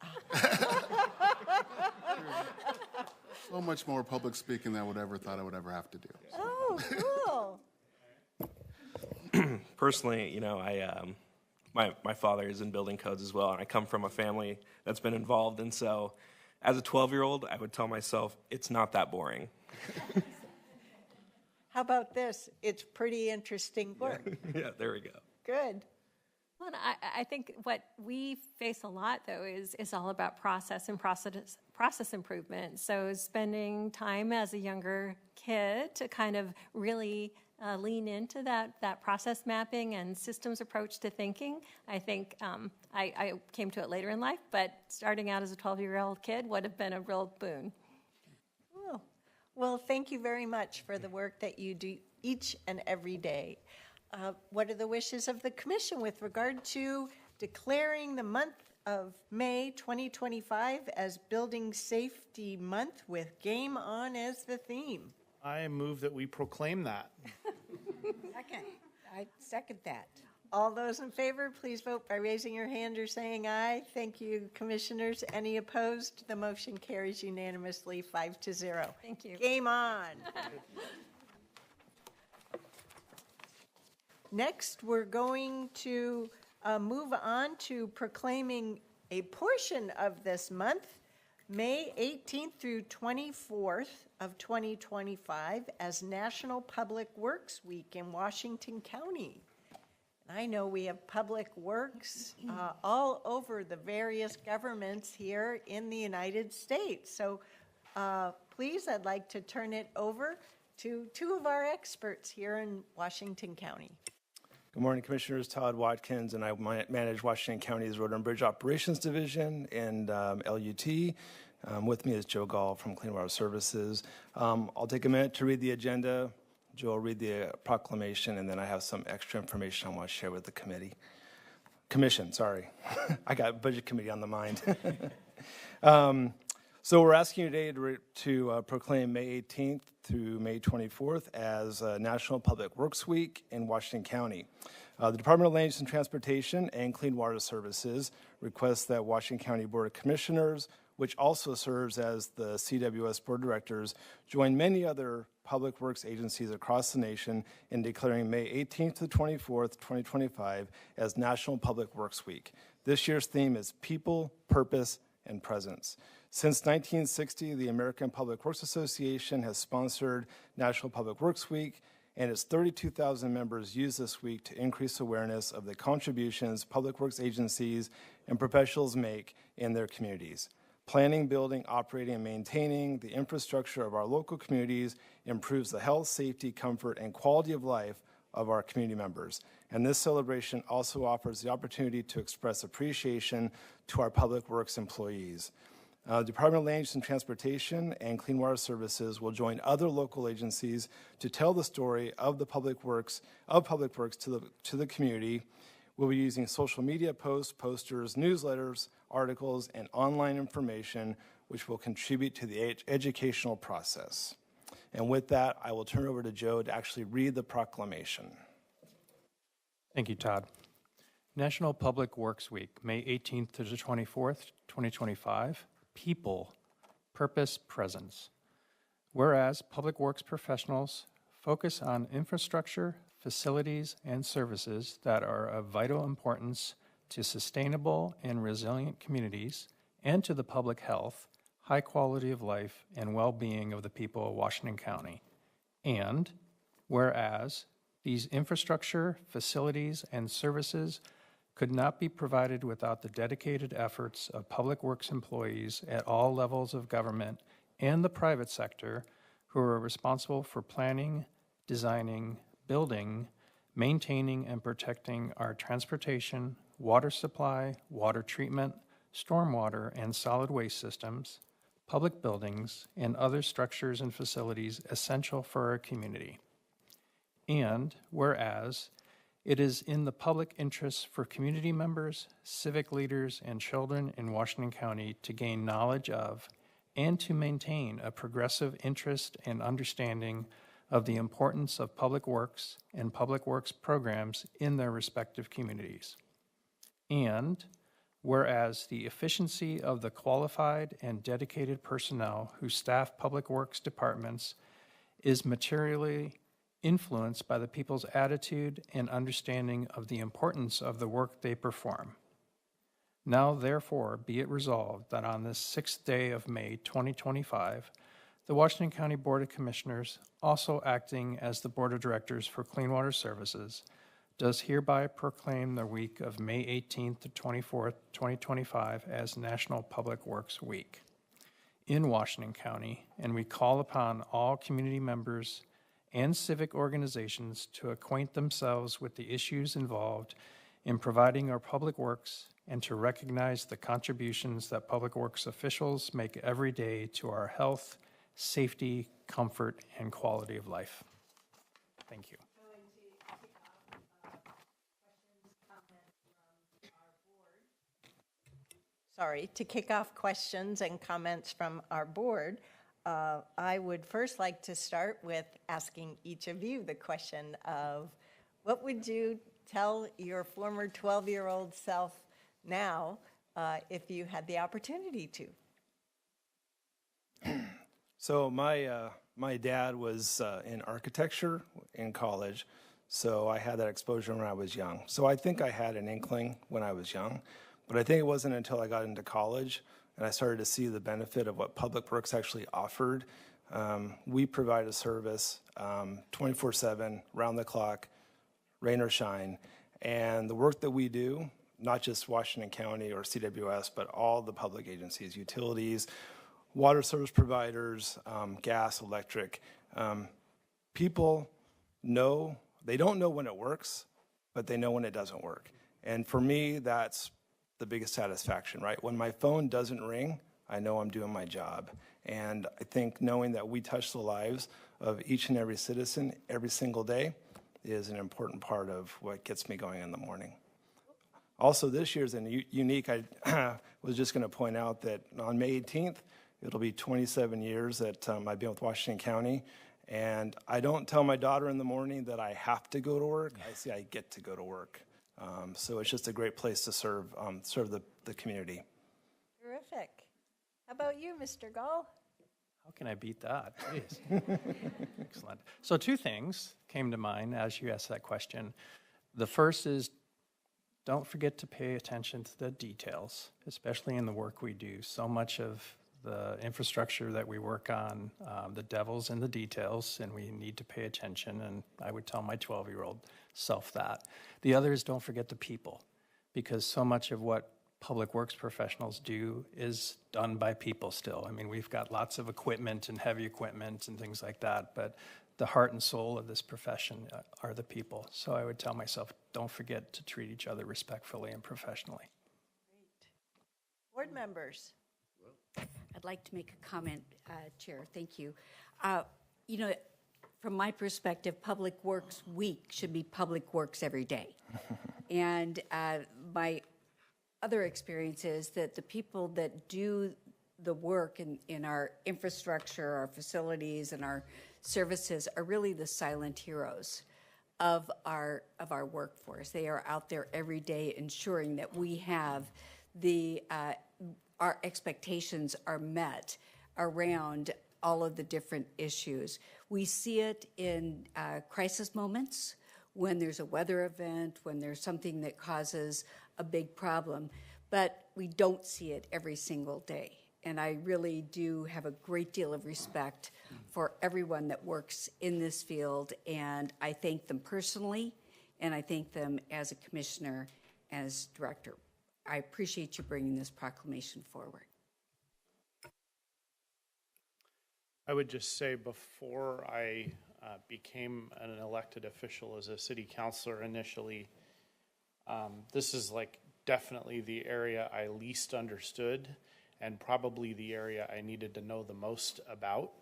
Speaker 16: So much more public speaking than I would ever thought I would ever have to do. So.
Speaker 2: Oh,
Speaker 15: cool. Personally, my father is in building codes as well, and I come from a family that's been involved, and so as a 12-year-old, I would tell myself, it's not that boring.
Speaker 2: How about this? It's pretty interesting work.
Speaker 15: Yeah, there we go.
Speaker 2: Good.
Speaker 14: Well, I think what we face a lot, though, is all about process and process improvement. So spending time as a younger kid to kind of really lean into that process mapping and systems approach to thinking. I think I came to it later in life, but starting out as a 12-year-old kid would have been a real boon.
Speaker 2: Oh, well, thank you very much for the work that you do each and every day. What are the wishes of the Commission with regard to declaring the month of May 2025 as Building Safety Month with Game On as the theme?
Speaker 4: I move that we proclaim that.
Speaker 13: Second. I second that.
Speaker 2: All those in favor, please vote by raising your hand or saying aye. Thank you, Commissioners. Any opposed? The motion carries unanimously 5-0.
Speaker 14: Thank you.
Speaker 2: Game on. Next, we're going to move on to proclaiming a portion of this month, May 18th through 24th of 2025, as National Public Works Week in Washington County. And I know we have public works all over the various governments here in the United States. So please, I'd like to turn it over to two of our experts here in Washington County.
Speaker 17: Good morning, Commissioners. Todd Watkins, and I manage Washington County's Road and Bridge Operations Division and LUT. With me is Joe Gall from Clean Water Services. I'll take a minute to read the agenda. Joe will read the proclamation, and then I have some extra information I want to share with the commission. I got Budget Committee on the mind. So we're asking you today to proclaim May 18th through May 24th as National Public Works Week in Washington County. The Department of Land Use and Transportation and Clean Water Services request that Washington County Board of Commissioners, which also serves as the CWS Board of Directors, join many other public works agencies across the nation in declaring May 18th to 24th, 2025 as National Public Works Week. This year's theme is People, Purpose, and Presence. Since 1960, the American Public Works Association has sponsored National Public Works Week, and its 32,000 members use this week to increase awareness of the contributions public works agencies and professionals make in their communities. Planning, building, operating, and maintaining the infrastructure of our local communities improves the health, safety, comfort, and quality of life of our community members. And this celebration also offers the opportunity to express appreciation to our public works employees. Department of Land Use and Transportation and Clean Water Services will join other local agencies to tell the story of the public works to the community We'll be using social media posts, posters, newsletters, articles, and online information, which will contribute to the educational process. And with that, I will turn it over to Joe to actually read the proclamation.
Speaker 18: Thank you, Todd. National Public Works Week, May 18th to the 24th, 2025. People, purpose, presence. Whereas public works professionals focus on infrastructure, facilities, and services that are of vital importance to sustainable and resilient communities and to the public health, high quality of life, and well-being of the people of Washington County. And whereas these infrastructure, facilities, and services could not be provided without the dedicated efforts of public works employees at all levels of government and the private sector who are responsible for planning, designing, building, maintaining, and protecting our transportation, water supply, water treatment, stormwater, and solid waste systems, public buildings, and other structures and facilities essential for our community. And whereas it is in the public interest for community members, civic leaders, and children in Washington County to gain knowledge of and to maintain a progressive interest and understanding of the importance of public works and public works programs in their respective communities. And whereas the efficiency of the qualified and dedicated personnel who staff public works departments is materially influenced by the people's attitude and understanding of the importance of the work they perform. Now, therefore, be it resolved that on this 6th day of May 2025, the Washington County Board of Commissioners, also acting as the Board of Directors for Clean Water Services, does hereby proclaim the week of May 18th to 24th, 2025 as National Public Works Week in Washington County, and we call upon all community members and civic organizations to acquaint themselves with the issues involved in providing our public works and to recognize the contributions that public works officials make every day to our health, safety, comfort, and quality of life. Thank you.
Speaker 2: To kick off questions and comments from our board, I would first like to start with asking each of you the question of what would you tell your former 12-year-old self now if you had the opportunity to?
Speaker 17: So my dad was in architecture in college, so I had that exposure when I was young. So I think I had an inkling when I was young, but I think it wasn't until I got into college and I started to see the benefit of what Public Works actually offered. We provide a service 24/7, round the clock, rain or shine, and the work that we do, not just Washington County or CWS, but all the public agencies, utilities, water service providers, gas, electric. People know, they don't know when it works, but they know when it doesn't work. And for me, that's the biggest satisfaction, right? When my phone doesn't ring, I know I'm doing my job. And I think knowing that we touch the lives of each and every citizen every single day is an important part of what gets me going in the morning. Also, this year's unique. I was just going to point out that on May 18th, it'll be 27 years that I've been with Washington County. And I don't tell my daughter in the morning that I have to go to work. I say I get to go to work. So it's just a great place to serve the community.
Speaker 2: Terrific. How about you, Mr. Gall?
Speaker 18: How can I beat that? Please. Excellent. So 2 things came to mind as you asked that question. The first is don't forget to pay attention to the details, especially in the work we do. So much of the infrastructure that we work on, the devil's in the details, and we need to pay attention, and I would tell my 12-year-old self that. The other is don't forget the people, because so much of what public works professionals do is done by people still. I mean, we've got lots of equipment and heavy equipment and things like that, but the heart and soul of this profession are the people. So I would tell myself, don't forget to treat each other respectfully and professionally.
Speaker 2: Great. Board members.
Speaker 13: I'd like to make a comment, Chair. Thank you. from my perspective, Public Works Week should be Public Works every day. And my other experience is that the people that do the work in our infrastructure, our facilities, and our services are really the silent heroes of our workforce. They are out there every day ensuring that we have our expectations are met around all of the different issues. We see it in crisis moments, when there's a weather event, when there's something that causes a big problem, but we don't see it every single day. And I really do have a great deal of respect for everyone that works in this field, and I thank them personally, and I thank them as a commissioner, as director. I appreciate you bringing this proclamation forward.
Speaker 4: I would just say, before I became an elected official as a city councilor initially, this is like definitely the area I least understood, and probably the area I needed to know the most about.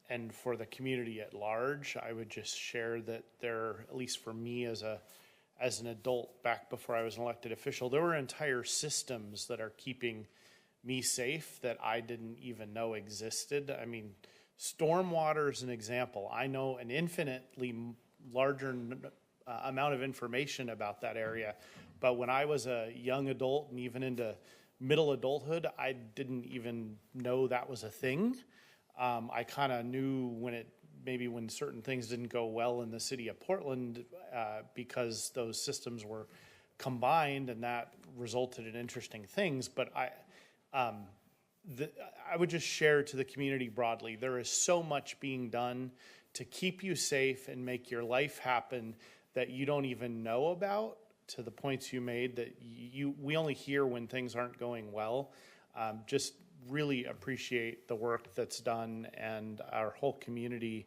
Speaker 4: And for the community at large, I would just share that there, at least for me as an adult back before I was an elected official, there were entire systems that are keeping me safe that I didn't even know existed. I mean, stormwater is an example. I know an infinitely larger amount of information about that area, but when I was a young adult and even into middle adulthood, I didn't even know that was a thing. I kind of knew when certain things didn't go well in the city of Portland because those systems were combined, and that resulted in interesting things. But I would just share to the community broadly, there is so much being done to keep you safe and make your life happen that you don't even know about, to the points you made, that we only hear when things aren't going well. Just really appreciate the work that's done, and our whole community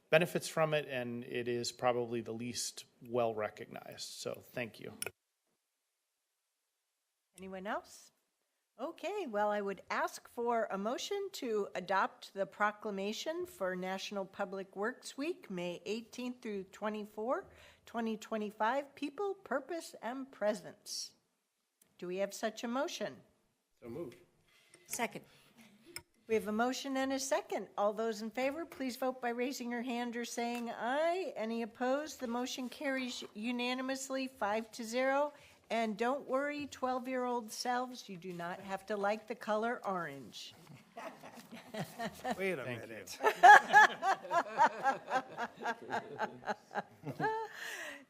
Speaker 4: benefits from it, and it is probably the least well recognized. So thank you.
Speaker 2: Anyone else? Okay, well, I would ask for a motion to adopt the proclamation for National Public Works Week, May 18th through 24, 2025, People, Purpose, and Presence. Do we have such a motion?
Speaker 3: So moved.
Speaker 13: Second.
Speaker 2: We have a motion and a second. All those in favor, please vote by raising your hand or saying aye. Any opposed? The motion carries unanimously, 5-0. And don't worry, 12-year-old selves, you do not have to like the color orange.
Speaker 17: Wait a minute.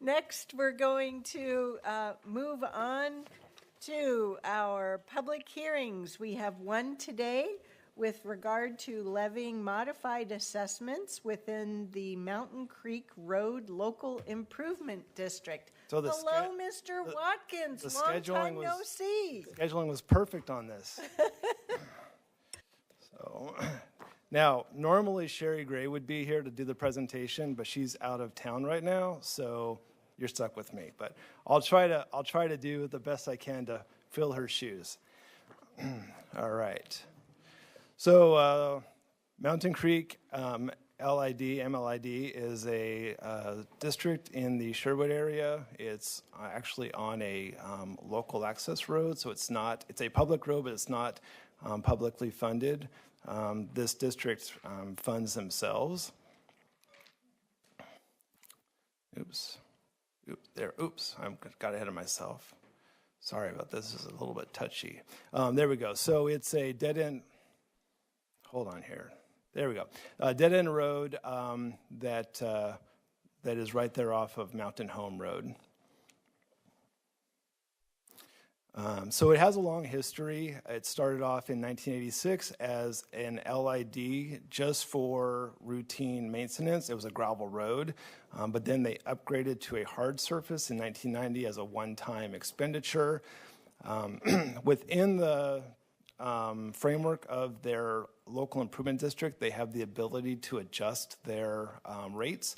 Speaker 2: Next, we're going to move on to our public hearings. We have one today with regard to levying modified assessments within the Mountain Creek Road Local Improvement District.
Speaker 17: So
Speaker 2: hello, Mr. Watkins. Long time no see.
Speaker 17: Scheduling was perfect on this. So now, normally Sherry Gray would be here to do the presentation, but she's out of town right now, so you're stuck with me. But I'll try to do the best I can to fill her shoes. All right. So Mountain Creek MLID is a district in the Sherwood area. It's actually on a local access road, so it's a public road, but it's not publicly funded. This district funds themselves. Oops, I got ahead of myself. Sorry about this. This is a little bit touchy. There we go. So it's a dead end. Hold on here. There we go. Dead end road that is right there off of Mountain Home Road. So it has a long history. It started off in 1986 as an LID just for routine maintenance. It was a gravel road, but then they upgraded to a hard surface in 1990 as a one-time expenditure. Within the framework of their local improvement district, they have the ability to adjust their rates,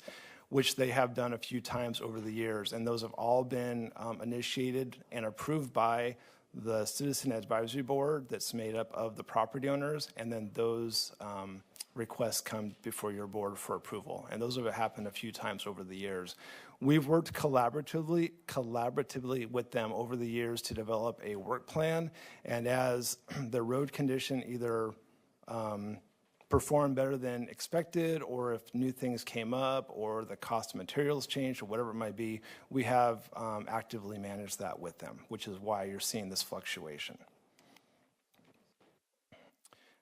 Speaker 17: which they have done a few times over the years, and those have all been initiated and approved by the Citizen Advisory Board that's made up of the property owners, and then those requests come before your board for approval. And those have happened a few times over the years. We've worked collaboratively with them over the years to develop a work plan. And as the road condition either performed better than expected, or if new things came up, or the cost of materials changed, or whatever it might be, we have actively managed that with them, which is why you're seeing this fluctuation.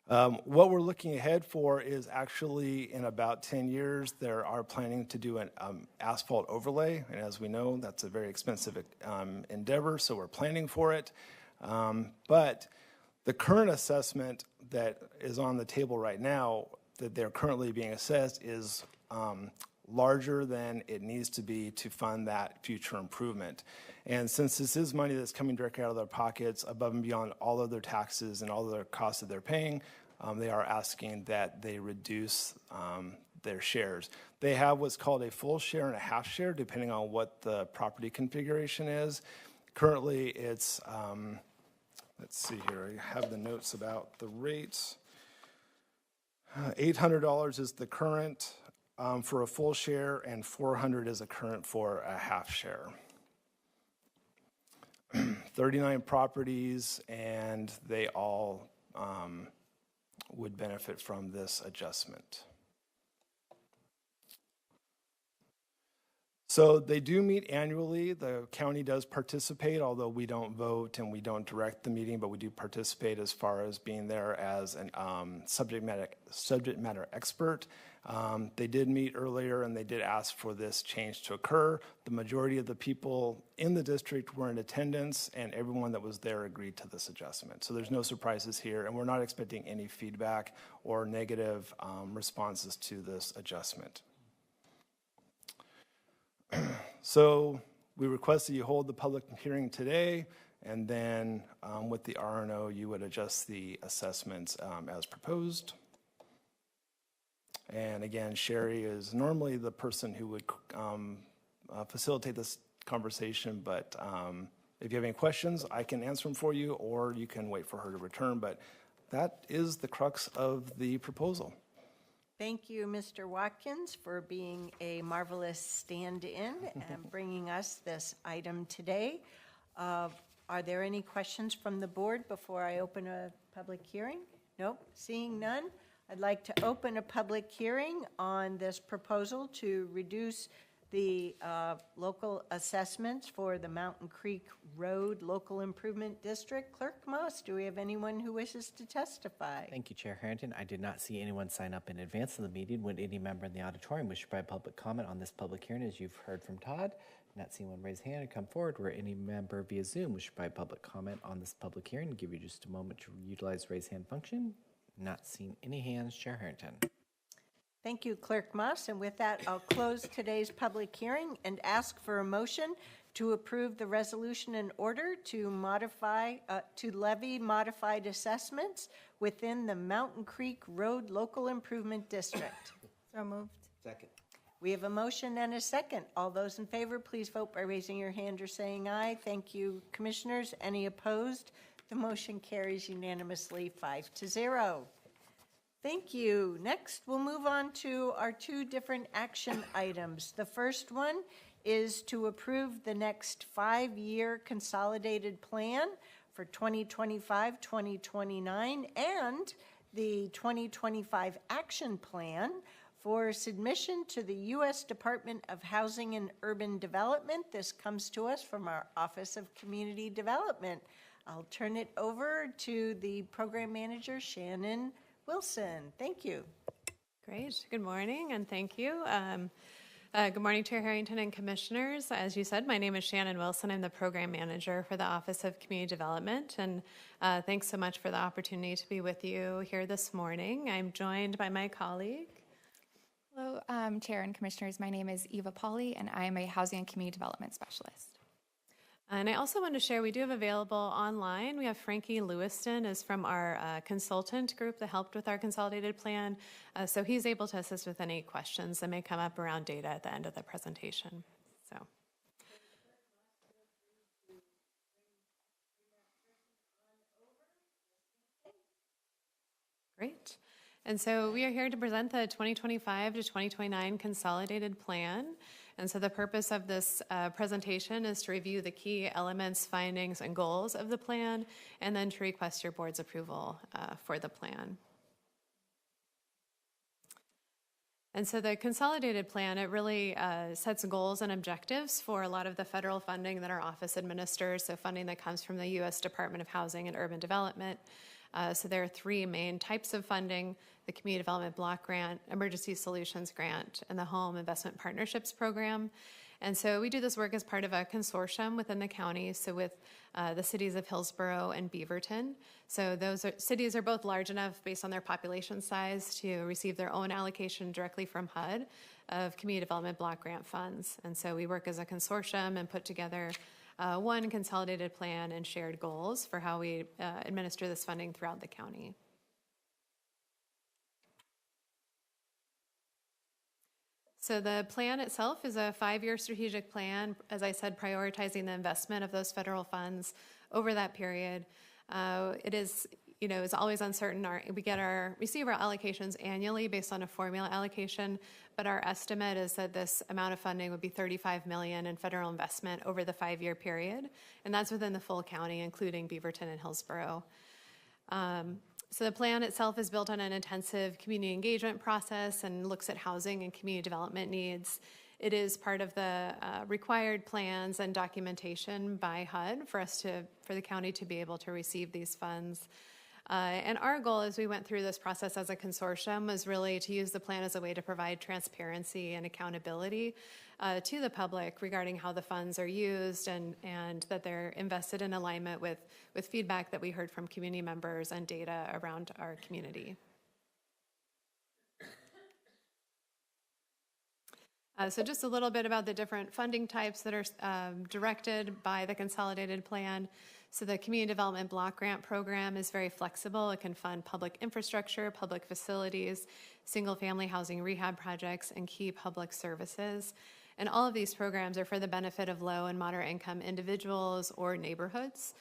Speaker 17: What we're looking ahead for is actually in about 10 years, there are planning to do an asphalt overlay. And as we know, that's a very expensive endeavor, so we're planning for it. But the current assessment that is on the table right now, that they're currently being assessed, is larger than it needs to be to fund that future improvement. And since this is money that's coming directly out of their pockets, above and beyond all of their taxes and all of their costs that they're paying, they are asking that they reduce their shares. They have what's called a full share and a half share, depending on what the property configuration is. Currently, it's, let's see here, I have the notes about the rates. $800 is the current for a full share, and $400 is a current for a half share. 39 properties, and they all would benefit from this adjustment. So they do meet annually. The county does participate, although we don't vote and we don't direct the meeting, but we do participate as far as being there as a subject matter expert. They did meet earlier, and they did ask for this change to occur. The majority of the people in the district were in attendance, and everyone that was there agreed to this adjustment. So there's no surprises here, and we're not expecting any feedback or negative responses to this adjustment. So we request that you hold the public hearing today, and then with the RNO, you would adjust the assessments as proposed. And again, Sherry is normally the person who would facilitate this conversation, but if you have any questions, I can answer them for you, or you can wait for her to return. But that is the crux of the proposal.
Speaker 2: Thank you, Mr. Watkins, for being a marvelous stand-in and bringing us this item today. Are there any questions from the board before I open a public hearing? Nope, seeing none. I'd like to open a public hearing on this proposal to reduce the local assessments for the Mountain Creek Road Local Improvement District. Clerk Moss, do we have anyone who wishes to testify?
Speaker 1: Thank you, Chair Harrington. I did not see anyone sign up in advance of the meeting. Would any member in the auditorium wish to provide public comment on this public hearing? As you've heard from Todd, not seeing one raise hand and come forward. Where any member via Zoom wish to provide public comment on this public hearing, give you just a moment to utilize raise hand function. Not seeing any hands, Chair Harrington.
Speaker 2: Thank you, Clerk Moss. And with that, I'll close today's public hearing and ask for a motion to approve the resolution in order to modify, to levy modified assessments within the Mountain Creek Road Local Improvement District.
Speaker 7: So moved.
Speaker 3: Second.
Speaker 2: We have a motion and a second. All those in favor, please vote by raising your hand or saying aye. Thank you, Commissioners. Any opposed? The motion carries unanimously 5-0. Thank you. Next, we'll move on to our two different action items. The first one is to approve the next 5-year consolidated plan for 2025-2029 and the 2025 action plan for submission to the U.S. Department of Housing and Urban Development. This comes to us from our Office of Community Development. I'll turn it over to the Program Manager, Shannon Wilson. Thank you.
Speaker 19: Great. Good morning, and thank you. Good morning, Chair Harrington and Commissioners. As you said, my name is Shannon Wilson. I'm the Program Manager for the Office of Community Development, and thanks so much for the opportunity to be with you here this morning. I'm joined by my colleague.
Speaker 20: Hello, Chair and Commissioners. My name is Eva Pauley, and I am a Housing and Community Development Specialist.
Speaker 19: And I also want to share, we do have available online. We have Frankie Lewiston is from our consultant group that helped with our consolidated plan. So he's able to assist with any questions that may come up around data at the end of the presentation. So. Great. And so we are here to present the 2025 to 2029 Consolidated Plan. And so the purpose of this presentation is to review the key elements, findings, and goals of the plan, and then to request your board's approval for the plan. And so the Consolidated Plan, it really sets goals and objectives for a lot of the federal funding that our office administers, so funding that comes from the U.S. Department of Housing and Urban Development. So there are three main types of funding: the Community Development Block Grant, Emergency Solutions Grant, and the Home Investment Partnerships Program. And so we do this work as part of a consortium within the county, so with the cities of Hillsborough and Beaverton. So those cities are both large enough based on their population size to receive their own allocation directly from HUD of Community Development Block Grant funds. And so we work as a consortium and put together one consolidated plan and shared goals for how we administer this funding throughout the county. So the plan itself is a 5-year strategic plan, as I said, prioritizing the investment of those federal funds over that period. It is, it's always uncertain. We receive our allocations annually based on a formula allocation, but our estimate is that this amount of funding would be $35 million in federal investment over the 5-year period, and that's within the full county, including Beaverton and Hillsborough. So the plan itself is built on an intensive community engagement process and looks at housing and community development needs. It is part of the required plans and documentation by HUD for the county to be able to receive these funds. And our goal as we went through this process as a consortium was really to use the plan as a way to provide transparency and accountability to the public regarding how the funds are used and that they're invested in alignment with feedback that we heard from community members and data around our community. So just a little bit about the different funding types that are directed by the Consolidated Plan. So the Community Development Block Grant Program is very flexible. It can fund public infrastructure, public facilities, single-family housing rehab projects, and key public services. And all of these programs are for the benefit of low and moderate income individuals or neighborhoods.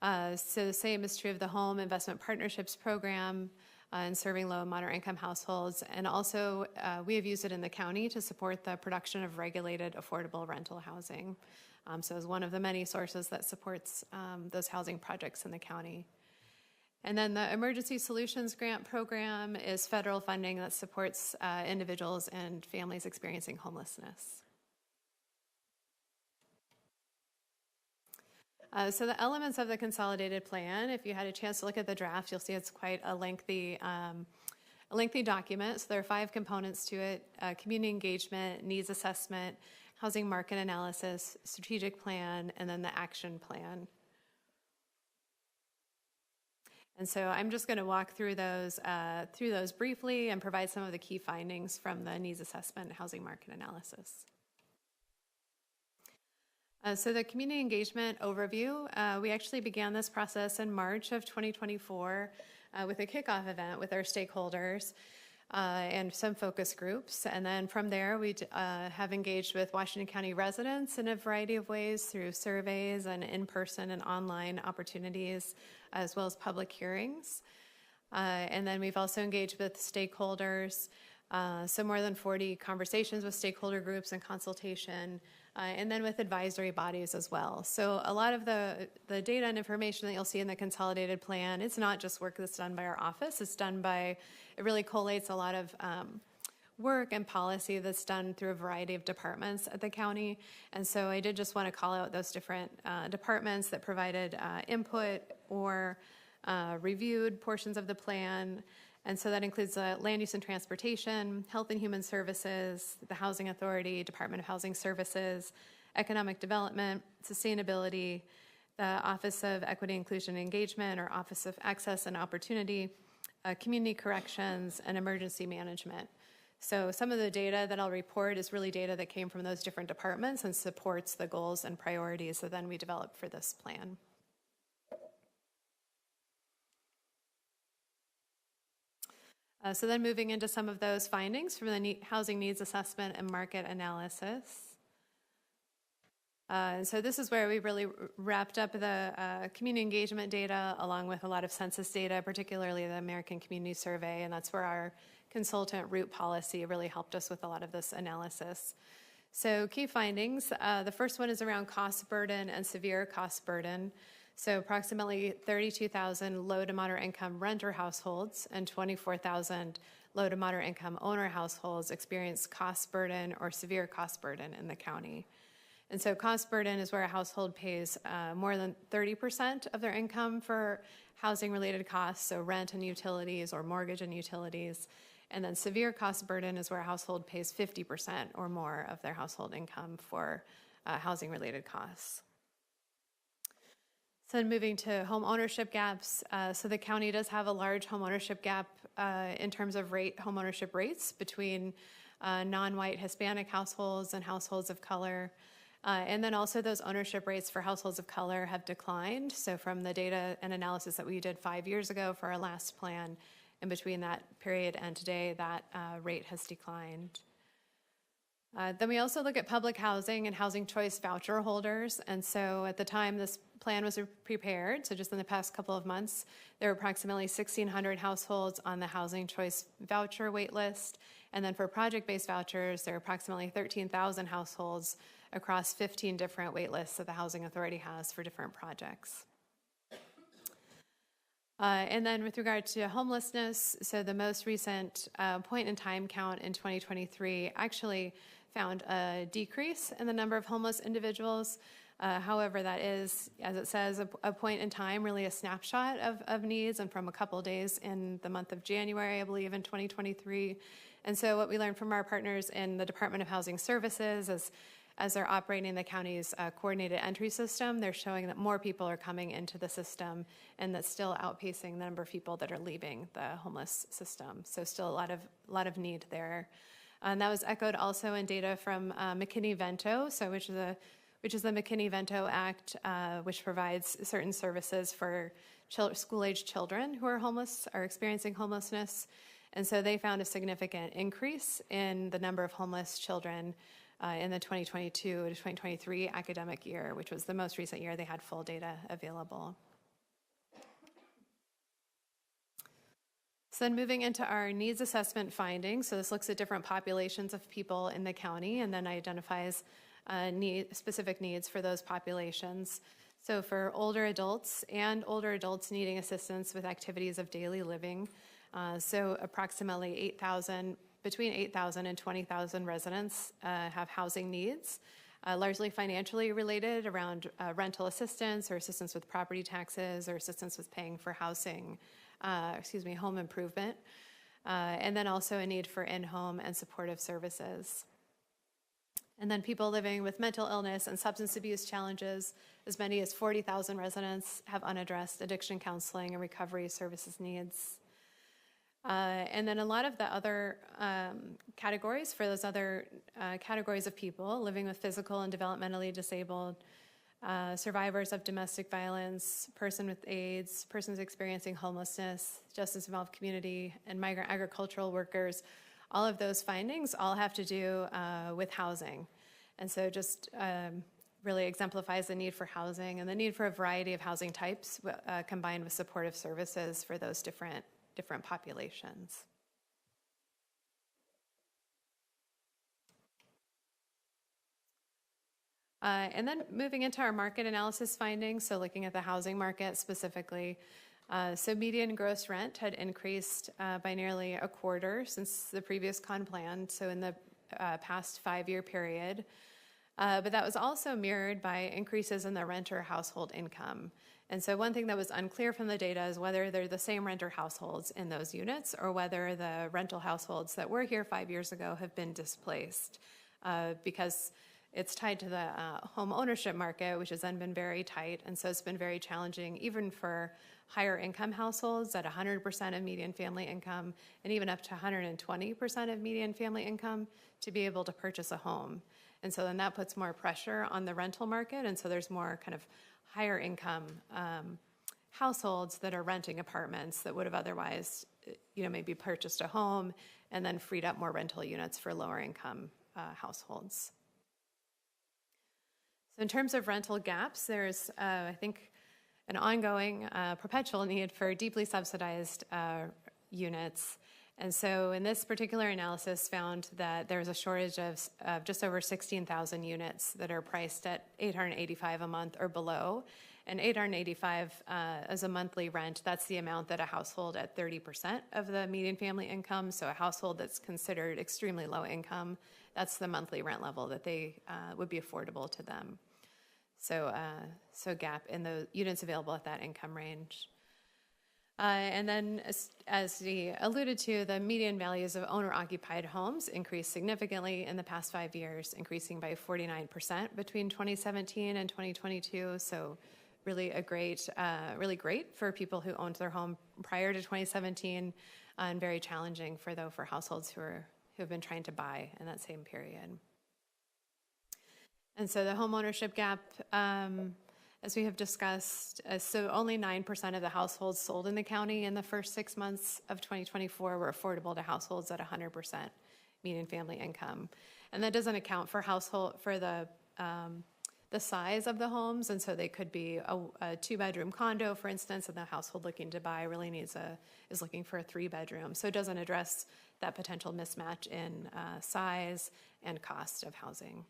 Speaker 19: So the same is true of the Home Investment Partnerships Program, and serving low and moderate income households. And also, we have used it in the county to support the production of regulated affordable rental housing. So it's one of the many sources that supports those housing projects in the county. And then the Emergency Solutions Grant Program is federal funding that supports individuals and families experiencing homelessness. So the elements of the Consolidated Plan, if you had a chance to look at the draft, you'll see it's quite a lengthy document. So there are 5 components to it: community engagement, needs assessment, housing market analysis, strategic plan, and then the action plan. And so I'm just going to walk through those briefly and provide some of the key findings from the needs assessment and housing market analysis. So the community engagement overview, we actually began this process in March of 2024 with a kickoff event with our stakeholders and some focus groups. And then from there, we have engaged with Washington County residents in a variety of ways through surveys and in-person and online opportunities, as well as public hearings. And then we've also engaged with stakeholders, so more than 40 conversations with stakeholder groups and consultation, and then with advisory bodies as well. So a lot of the data and information that you'll see in the Consolidated Plan, it's not just work that's done by our office, it really collates a lot of work and policy that's done through a variety of departments at the county. And so I did just want to call out those different departments that provided input or reviewed portions of the plan. And so that includes Land Use and Transportation, Health and Human Services, the Housing Authority, Department of Housing Services, Economic Development, Sustainability, the Office of Equity, Inclusion, and Engagement, or Office of Access and Opportunity, Community Corrections, and Emergency Management. So some of the data that I'll report is really data that came from those different departments and supports the goals and priorities that then we developed for this plan. So then moving into some of those findings from the housing needs assessment and market analysis. And so this is where we really wrapped up the community engagement data along with a lot of census data, particularly the American Community Survey, and that's where our consultant route policy really helped us with a lot of this analysis. So key findings, the first one is around cost burden and severe cost burden. So approximately 32,000 low to moderate income renter households and 24,000 low to moderate income owner households experience cost burden or severe cost burden in the county. And so cost burden is where a household pays more than 30% of their income for housing related costs, so rent and utilities or mortgage and utilities. And then severe cost burden is where a household pays 50% or more of their household income for housing related costs. So then moving to home ownership gaps. So the county does have a large home ownership gap in terms of home ownership rates between non-white Hispanic households and households of color. And then also those ownership rates for households of color have declined. So from the data and analysis that we did 5 years ago for our last plan, in between that period and today, that rate has declined. Then we also look at public housing and housing choice voucher holders. And so at the time this plan was prepared, so just in the past couple of months, there were approximately 1,600 households on the housing choice voucher wait list. And then for project-based vouchers, there are approximately 13,000 households across 15 different wait lists that the Housing Authority has for different projects. And then with regard to homelessness, so the most recent point in time count in 2023 actually found a decrease in the number of homeless individuals. However, that is, as it says, a point in time, really a snapshot of needs, and from a couple of days in the month of January, I believe, in 2023. And so what we learned from our partners in the Department of Housing Services is, as they're operating the county's coordinated entry system, they're showing that more people are coming into the system, and that's still outpacing the number of people that are leaving the homeless system. So still a lot of need there. And that was echoed also in data from McKinney-Vento, so which is the McKinney-Vento Act, which provides certain services for school-age children who are homeless, are experiencing homelessness. And so they found a significant increase in the number of homeless children in the 2022 to 2023 academic year, which was the most recent year they had full data available. So then moving into our needs assessment findings, so this looks at different populations of people in the county and then identifies specific needs for those populations. So for older adults and older adults needing assistance with activities of daily living, so approximately between 8,000 and 20,000 residents have housing needs, largely financially related around rental assistance or assistance with property taxes or assistance with paying for home improvement, and then also a need for in-home and supportive services. And then people living with mental illness and substance abuse challenges, as many as 40,000 residents have unaddressed addiction counseling and recovery services needs. And then a lot of the other categories for those other categories of people living with physical and developmentally disabled, survivors of domestic violence, person with AIDS, persons experiencing homelessness, justice-involved community, and migrant agricultural workers, all of those findings all have to do with housing. And so just really exemplifies the need for housing and the need for a variety of housing types combined with supportive services for those different populations. And then moving into our market analysis findings, so looking at the housing market specifically. So median gross rent had increased by nearly a quarter since the previous con plan, so in the past 5-year period. But that was also mirrored by increases in the renter household income. And so one thing that was unclear from the data is whether they're the same renter households in those units or whether the rental households that were here 5 years ago have been displaced, because it's tied to the home ownership market, which has then been very tight. And so it's been very challenging even for higher income households at 100% of median family income and even up to 120% of median family income to be able to purchase a home. And so then that puts more pressure on the rental market. And so there's more kind of higher income households that are renting apartments that would have otherwise, maybe purchased a home and then freed up more rental units for lower income households. So in terms of rental gaps, there's, I think, an ongoing perpetual need for deeply subsidized units. And so in this particular analysis found that there was a shortage of just over 16,000 units that are priced at $885 a month or below. And $885 as a monthly rent, that's the amount that a household at 30% of the median family income, so a household that's considered extremely low income, that's the monthly rent level that they would be affordable to them. So gap in the units available at that income range. And then, as we alluded to, the median values of owner-occupied homes increased significantly in the past 5 years, increasing by 49% between 2017 and 2022. So really really great for people who owned their home prior to 2017, and very challenging for households who have been trying to buy in that same period. And so the home ownership gap, as we have discussed, so only 9% of the households sold in the county in the first 6 months of 2024 were affordable to households at 100% median family income. And that doesn't account for the size of the homes, and so they could be a 2-bedroom condo, for instance, and the household looking to buy really is looking for a 3-bedroom. So it doesn't address that potential mismatch in size and cost of housing.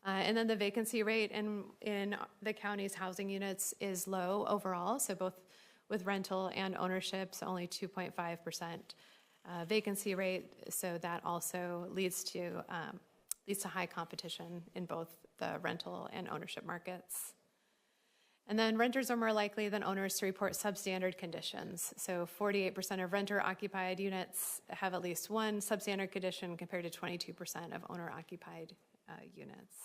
Speaker 19: And then the vacancy rate in the county's housing units is low overall, so both with rental and ownership, so only 2.5% vacancy rate. So that also leads to high competition in both the rental and ownership markets. And then renters are more likely than owners to report substandard conditions. So 48% of renter-occupied units have at least one substandard condition compared to 22% of owner-occupied units.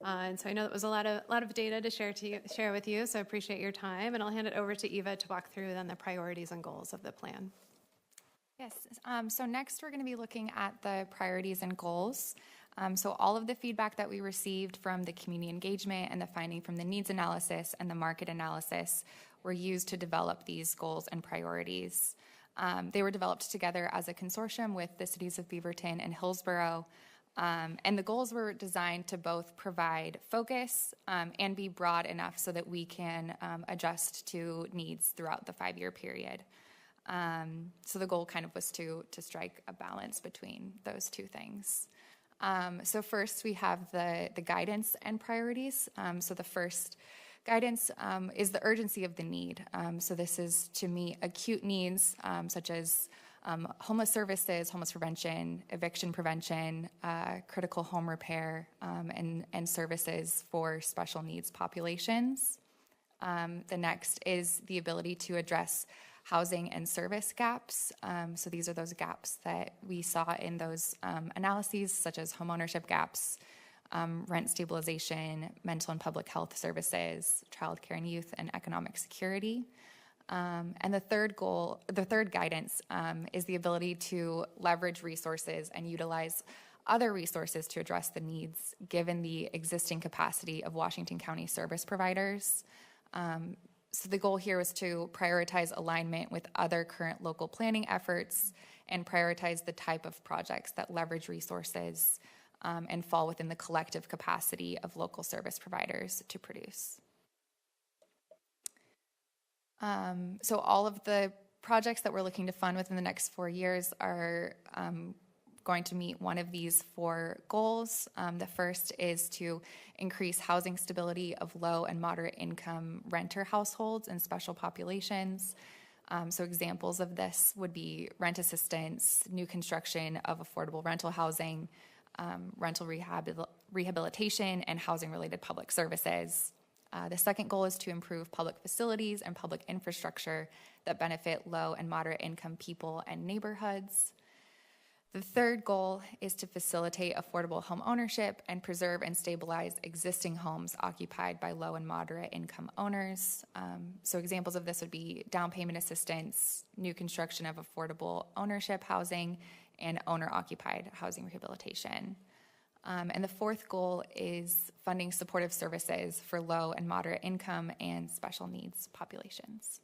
Speaker 19: And so I know that was a lot of data to share with you, so I appreciate your time, and I'll hand it over to Eva to walk through then the priorities and goals of the plan.
Speaker 20: Yes, so next we're going to be looking at the priorities and goals. So all of the feedback that we received from the community engagement and the finding from the needs analysis and the market analysis were used to develop these goals and priorities. They were developed together as a consortium with the cities of Beaverton and Hillsborough. And the goals were designed to both provide focus and be broad enough so that we can adjust to needs throughout the 5-year period. So the goal kind of was to strike a balance between those two things. So first we have the guidance and priorities. So the first guidance is the urgency of the need. So this is to meet acute needs such as homeless services, homeless prevention, eviction prevention, critical home repair, and services for special needs populations. The next is the ability to address housing and service gaps. So these are those gaps that we saw in those analyses, such as homeownership gaps, rent stabilization, mental and public health services, childcare and youth, and economic security. And the third guidance is the ability to leverage resources and utilize other resources to address the needs given the existing capacity of Washington County service providers. So the goal here was to prioritize alignment with other current local planning efforts and prioritize the type of projects that leverage resources and fall within the collective capacity of local service providers to produce. So all of the projects that we're looking to fund within the next 4 years are going to meet one of these 4 goals. The first is to increase housing stability of low and moderate income renter households and special populations. So examples of this would be rent assistance, new construction of affordable rental housing, rental rehabilitation, and housing-related public services. The second goal is to improve public facilities and public infrastructure that benefit low and moderate income people and neighborhoods. The third goal is to facilitate affordable home ownership and preserve and stabilize existing homes occupied by low and moderate income owners. So examples of this would be down payment assistance, new construction of affordable ownership housing, and owner-occupied housing rehabilitation. And the fourth goal is funding supportive services for low and moderate income and special needs populations.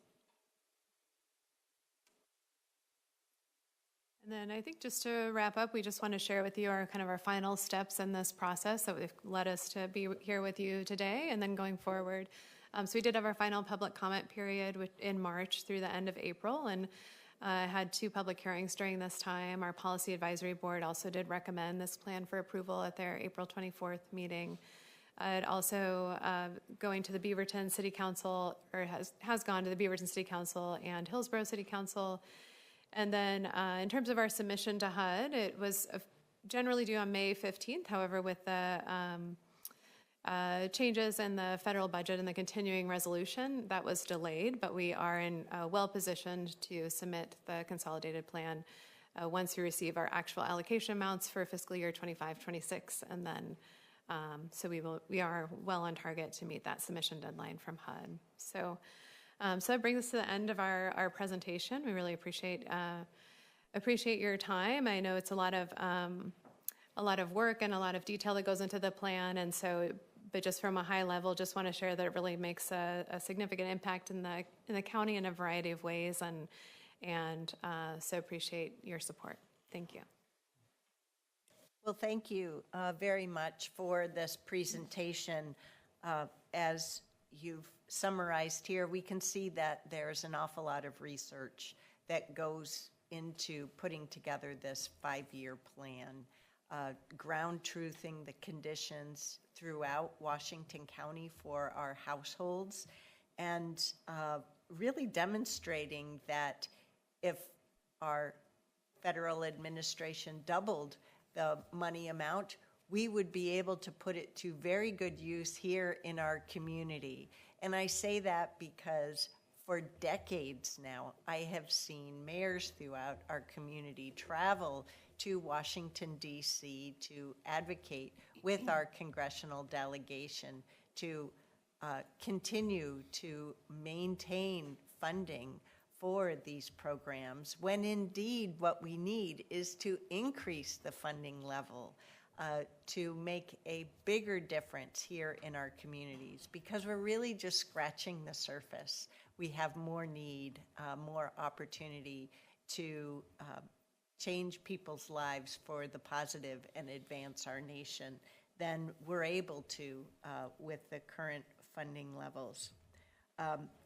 Speaker 19: And then I think just to wrap up, we just want to share with you our kind of our final steps in this process that have led us to be here with you today and then going forward. So we did have our final public comment period in March through the end of April, and had 2 public hearings during this time. Our Policy Advisory Board also did recommend this plan for approval at their April 24th meeting. It also going to the Beaverton City Council, or has gone to the Beaverton City Council and Hillsborough City Council. And then in terms of our submission to HUD, it was generally due on May 15th. However, with the changes in the federal budget and the continuing resolution, that was delayed, but we are well positioned to submit the consolidated plan once we receive our actual allocation amounts for fiscal year 25-26, and then so we are well on target to meet that submission deadline from HUD. So that brings us to the end of our presentation. We really appreciate your time. I know it's a lot of work and a lot of detail that goes into the plan, and so, but just from a high level, just want to share that it really makes a significant impact in the county in a variety of ways, and so appreciate your support. Thank you.
Speaker 2: Well, thank you very much for this presentation. As you've summarized here, we can see that there's an awful lot of research that goes into putting together this 5-year plan, ground truthing the conditions throughout Washington County for our households, and really demonstrating that if our federal administration doubled the money amount, we would be able to put it to very good use here in our community. And I say that because for decades now, I have seen mayors throughout our community travel to Washington, D.C. to advocate with our congressional delegation to continue to maintain funding for these programs, when indeed what we need is to increase the funding level to make a bigger difference here in our communities, because we're really just scratching the surface. We have more need, more opportunity to change people's lives for the positive and advance our nation than we're able to with the current funding levels.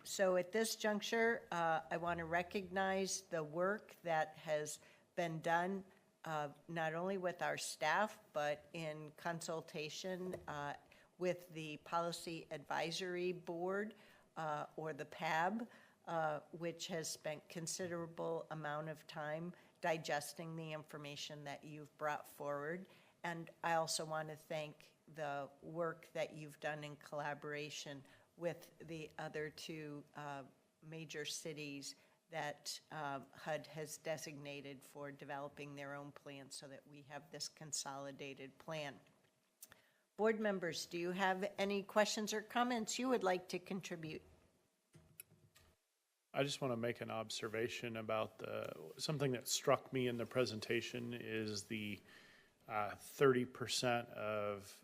Speaker 2: So at this juncture, I want to recognize the work that has been done not only with our staff, but in consultation with the Policy Advisory Board, or the PAB, which has spent considerable amount of time digesting the information that you've brought forward. And I also want to thank the work that you've done in collaboration with the other 2 major cities that HUD has designated for developing their own plan, so that we have this consolidated plan. Board members, do you have any questions or comments you would like to contribute?
Speaker 4: I just want to make an observation about something that struck me in the presentation is the 30% of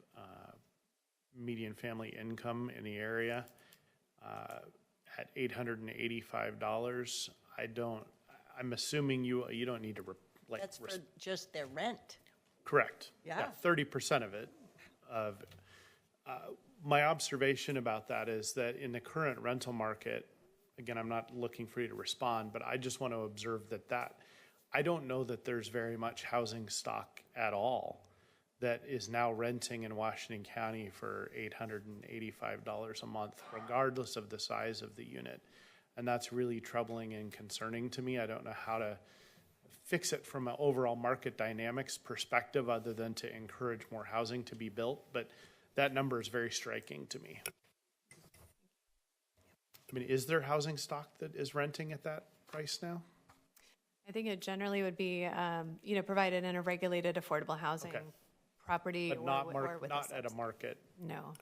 Speaker 4: median family income in the area at $885. I'm assuming you don't need to
Speaker 2: that's for just their rent.
Speaker 4: Correct.
Speaker 2: Yeah.
Speaker 4: 30% of it. My observation about that is that in the current rental market, again, I'm not looking for you to respond, but I just want to observe that I don't know that there's very much housing stock at all that is now renting in Washington County for $885 a month, regardless of the size of the unit. And that's really troubling and concerning to me. I don't know how to fix it from an overall market dynamics perspective other than to encourage more housing to be built, but that number is very striking to me. I mean, is there housing stock that is renting at that price now?
Speaker 19: I think it generally would be, provided in a regulated affordable housing property,
Speaker 4: but not
Speaker 19: with
Speaker 4: not at a market.
Speaker 19: No.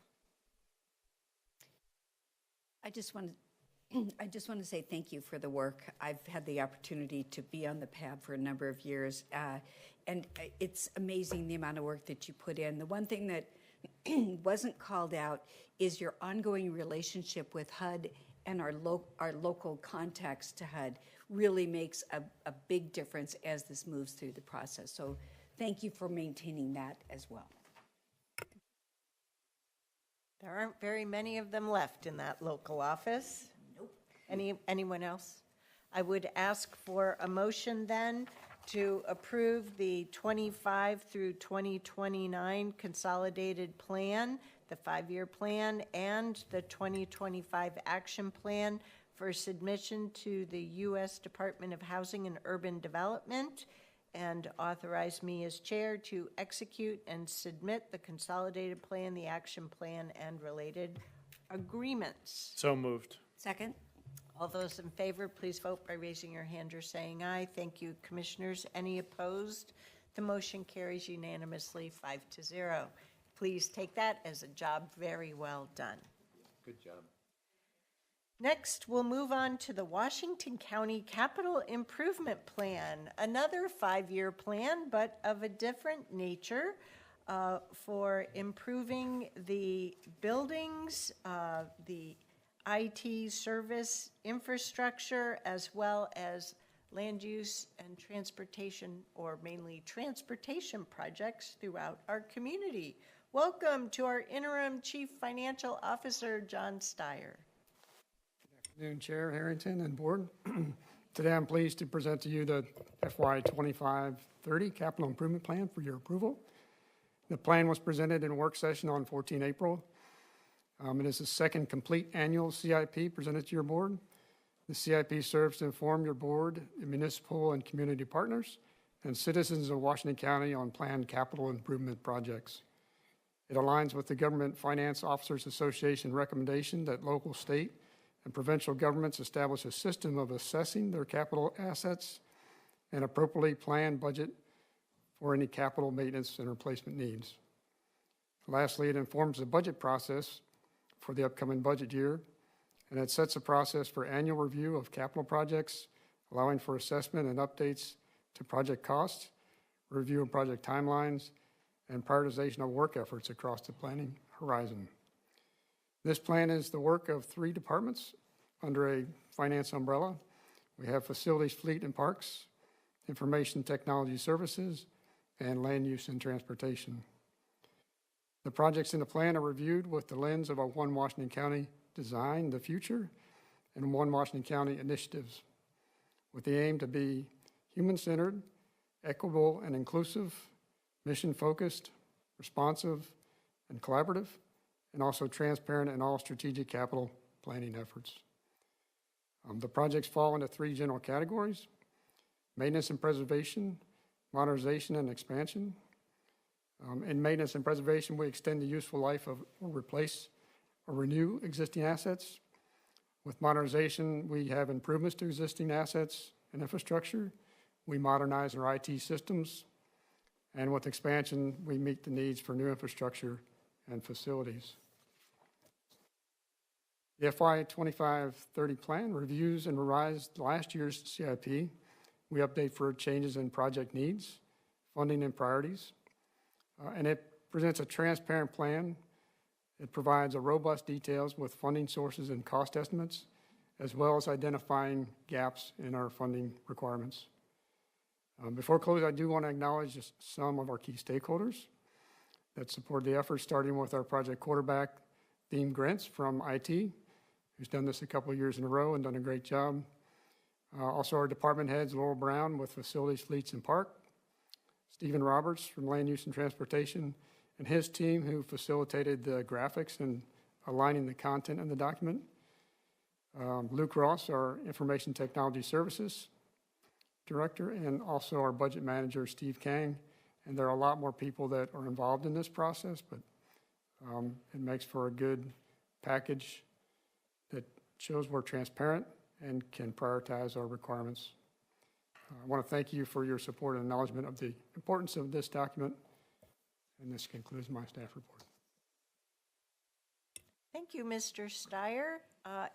Speaker 13: I just want to say thank you for the work. I've had the opportunity to be on the PAB for a number of years, and it's amazing the amount of work that you put in. The one thing that wasn't called out is your ongoing relationship with HUD and our local context to HUD really makes a big difference as this moves through the process. So thank you for maintaining that as well.
Speaker 2: There aren't very many of them left in that local office.
Speaker 13: Nope.
Speaker 2: Anyone else? I would ask for a motion then to approve the 25 through 2029 consolidated plan, the 5-year plan, and the 2025 action plan for submission to the U.S. Department of Housing and Urban Development, and authorize me as chair to execute and submit the consolidated plan, the action plan, and related agreements.
Speaker 4: So moved.
Speaker 13: Second.
Speaker 2: All those in favor, please vote by raising your hand or saying aye. Thank you, commissioners. Any opposed? The motion carries unanimously 5-0. Please take that as a job very well done.
Speaker 3: Good job.
Speaker 2: Next, we'll move on to the Washington County Capital Improvement Plan, another 5-year plan, but of a different nature for improving the buildings, the IT service infrastructure, as well as land use and transportation, or mainly transportation projects throughout our community. Welcome to our interim Chief Financial Officer, John Steyer.
Speaker 21: Good afternoon, Chair Harrington and Board. Today I'm pleased to present to you the FY 25-30 Capital Improvement Plan for your approval. The plan was presented in a work session on 14 April. It is the second complete annual CIP presented to your board. The CIP serves to inform your board, municipal and community partners, and citizens of Washington County on planned capital improvement projects. It aligns with the Government Finance Officers Association recommendation that local, state, and provincial governments establish a system of assessing their capital assets and appropriately plan budget for any capital maintenance and replacement needs. Lastly, it informs the budget process for the upcoming budget year, and it sets a process for annual review of capital projects, allowing for assessment and updates to project costs, review of project timelines, and prioritization of work efforts across the planning horizon. This plan is the work of 3 departments under a finance umbrella. We have Facilities, Fleet, and Parks, Information Technology Services, and Land Use and Transportation. The projects in the plan are reviewed with the lens of a One Washington County design, the future, and One Washington County initiatives, with the aim to be human-centered, equitable and inclusive, mission-focused, responsive, and collaborative, and also transparent in all strategic capital planning efforts. The projects fall into 3 general categories: maintenance and preservation, modernization and expansion. In maintenance and preservation, we extend the useful life of or replace or renew existing assets. With modernization, we have improvements to existing assets and infrastructure. We modernize our IT systems. And with expansion, we meet the needs for new infrastructure and facilities. The FY 25-30 plan reviews and revised last year's CIP. We update for changes in project needs, funding, and priorities. And it presents a transparent plan. It provides a robust details with funding sources and cost estimates, as well as identifying gaps in our funding requirements. Before closing, I do want to acknowledge just some of our key stakeholders that support the effort, starting with our project quarterback, Theme Grents from IT, who's done this a couple of years in a row and done a great job. Also our department heads, Laurel Brown with Facilities, Fleets, and Park, Stephen Roberts from Land Use and Transportation, and his team who facilitated the graphics and aligning the content in the document. Luke Ross, our Information Technology Services Director, and also our budget manager, Steve Kang. And there are a lot more people that are involved in this process, but it makes for a good package that shows we're transparent and can prioritize our requirements. I want to thank you for your support and acknowledgement of the importance of this document. And this concludes my staff report.
Speaker 2: Thank you, Mr. Steyer.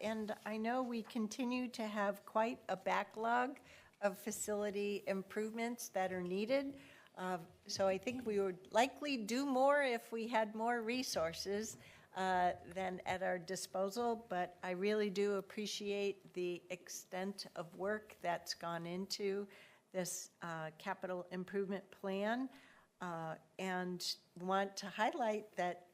Speaker 2: And I know we continue to have quite a backlog of facility improvements that are needed. So I think we would likely do more if we had more resources. than at our disposal, but I really do appreciate the extent of work that's gone into this capital improvement plan, and want to highlight that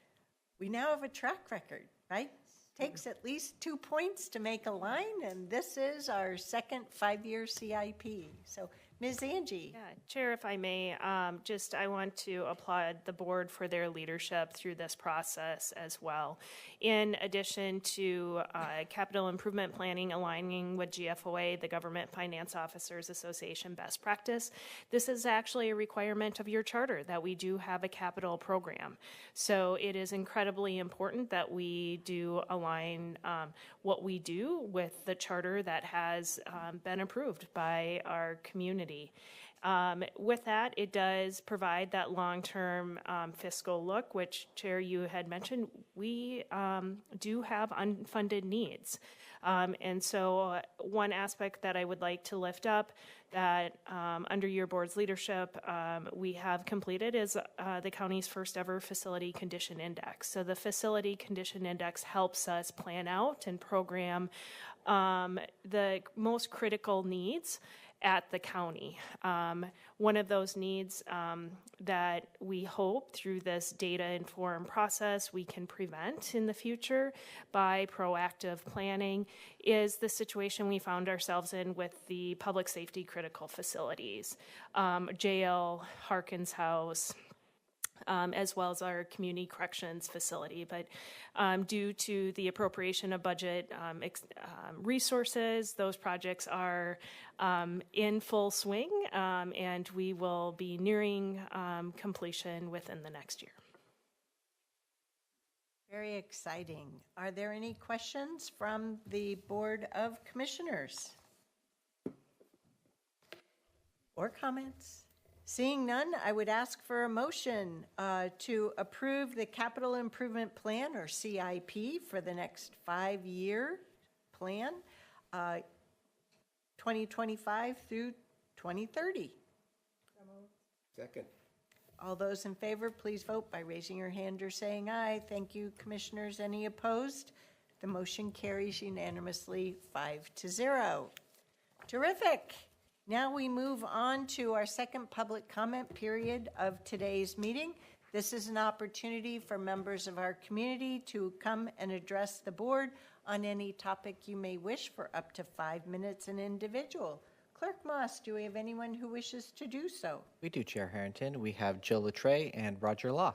Speaker 2: we now have a track record, right? Takes at least 2 points to make a line, and this is our second 5-year CIP. So, Ms. Angie.
Speaker 8: Yeah, Chair, if I may, I want to applaud the board for their leadership through this process as well. In addition to capital improvement planning aligning with GFOA, the Government Finance Officers Association best practice, this is actually a requirement of your charter that we do have a capital program. So it is incredibly important that we do align what we do with the charter that has been approved by our community. With that, it does provide that long-term fiscal look, which, Chair, you had mentioned. We do have unfunded needs. And so one aspect that I would like to lift up that under your board's leadership we have completed is the county's first ever facility condition index. So the facility condition index helps us plan out and program the most critical needs at the county. One of those needs that we hope through this data-informed process we can prevent in the future by proactive planning is the situation we found ourselves in with the public safety critical facilities, jail, Harkins House, as well as our community corrections facility. But due to the appropriation of budget resources, those projects are in full swing, and we will be nearing completion within the next year.
Speaker 2: Very exciting. Are there any questions from the Board of Commissioners? Or comments? Seeing none, I would ask for a motion to approve the Capital Improvement Plan, or CIP, for the next 5-year plan, 2025 through 2030.
Speaker 3: Second.
Speaker 2: All those in favor, please vote by raising your hand or saying aye. Thank you, Commissioners. Any opposed? The motion carries unanimously 5-0. Terrific. Now we move on to our second public comment period of today's meeting. This is an opportunity for members of our community to come and address the board on any topic you may wish for up to 5 minutes an individual. Clerk Moss, do we have anyone who wishes to do so?
Speaker 1: We do, Chair Harrington. We have Jill Latre and Roger Law.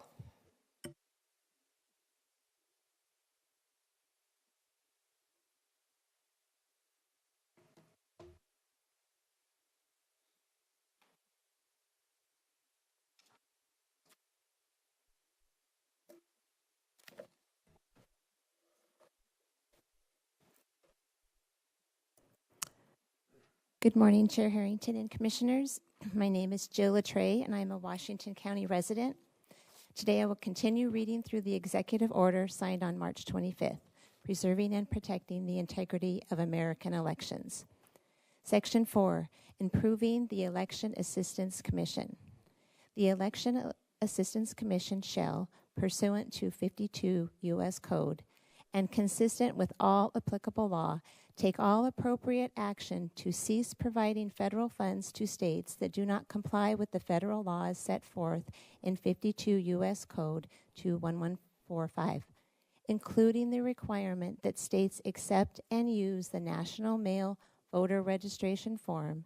Speaker 5: Good morning, Chair Harrington and Commissioners. My name is Jill Latre, and I'm a Washington County resident. Today, I will continue reading through the executive order signed on March 25th, Preserving and Protecting the Integrity of American Elections. Section 4, Improving the Election Assistance Commission. The Election Assistance Commission shall, pursuant to 52 U.S. Code, and consistent with all applicable law, take all appropriate action to cease providing federal funds to states that do not comply with the federal laws set forth in 52 U.S. Code 21145, including the requirement that states accept and use the National Mail Voter Registration Form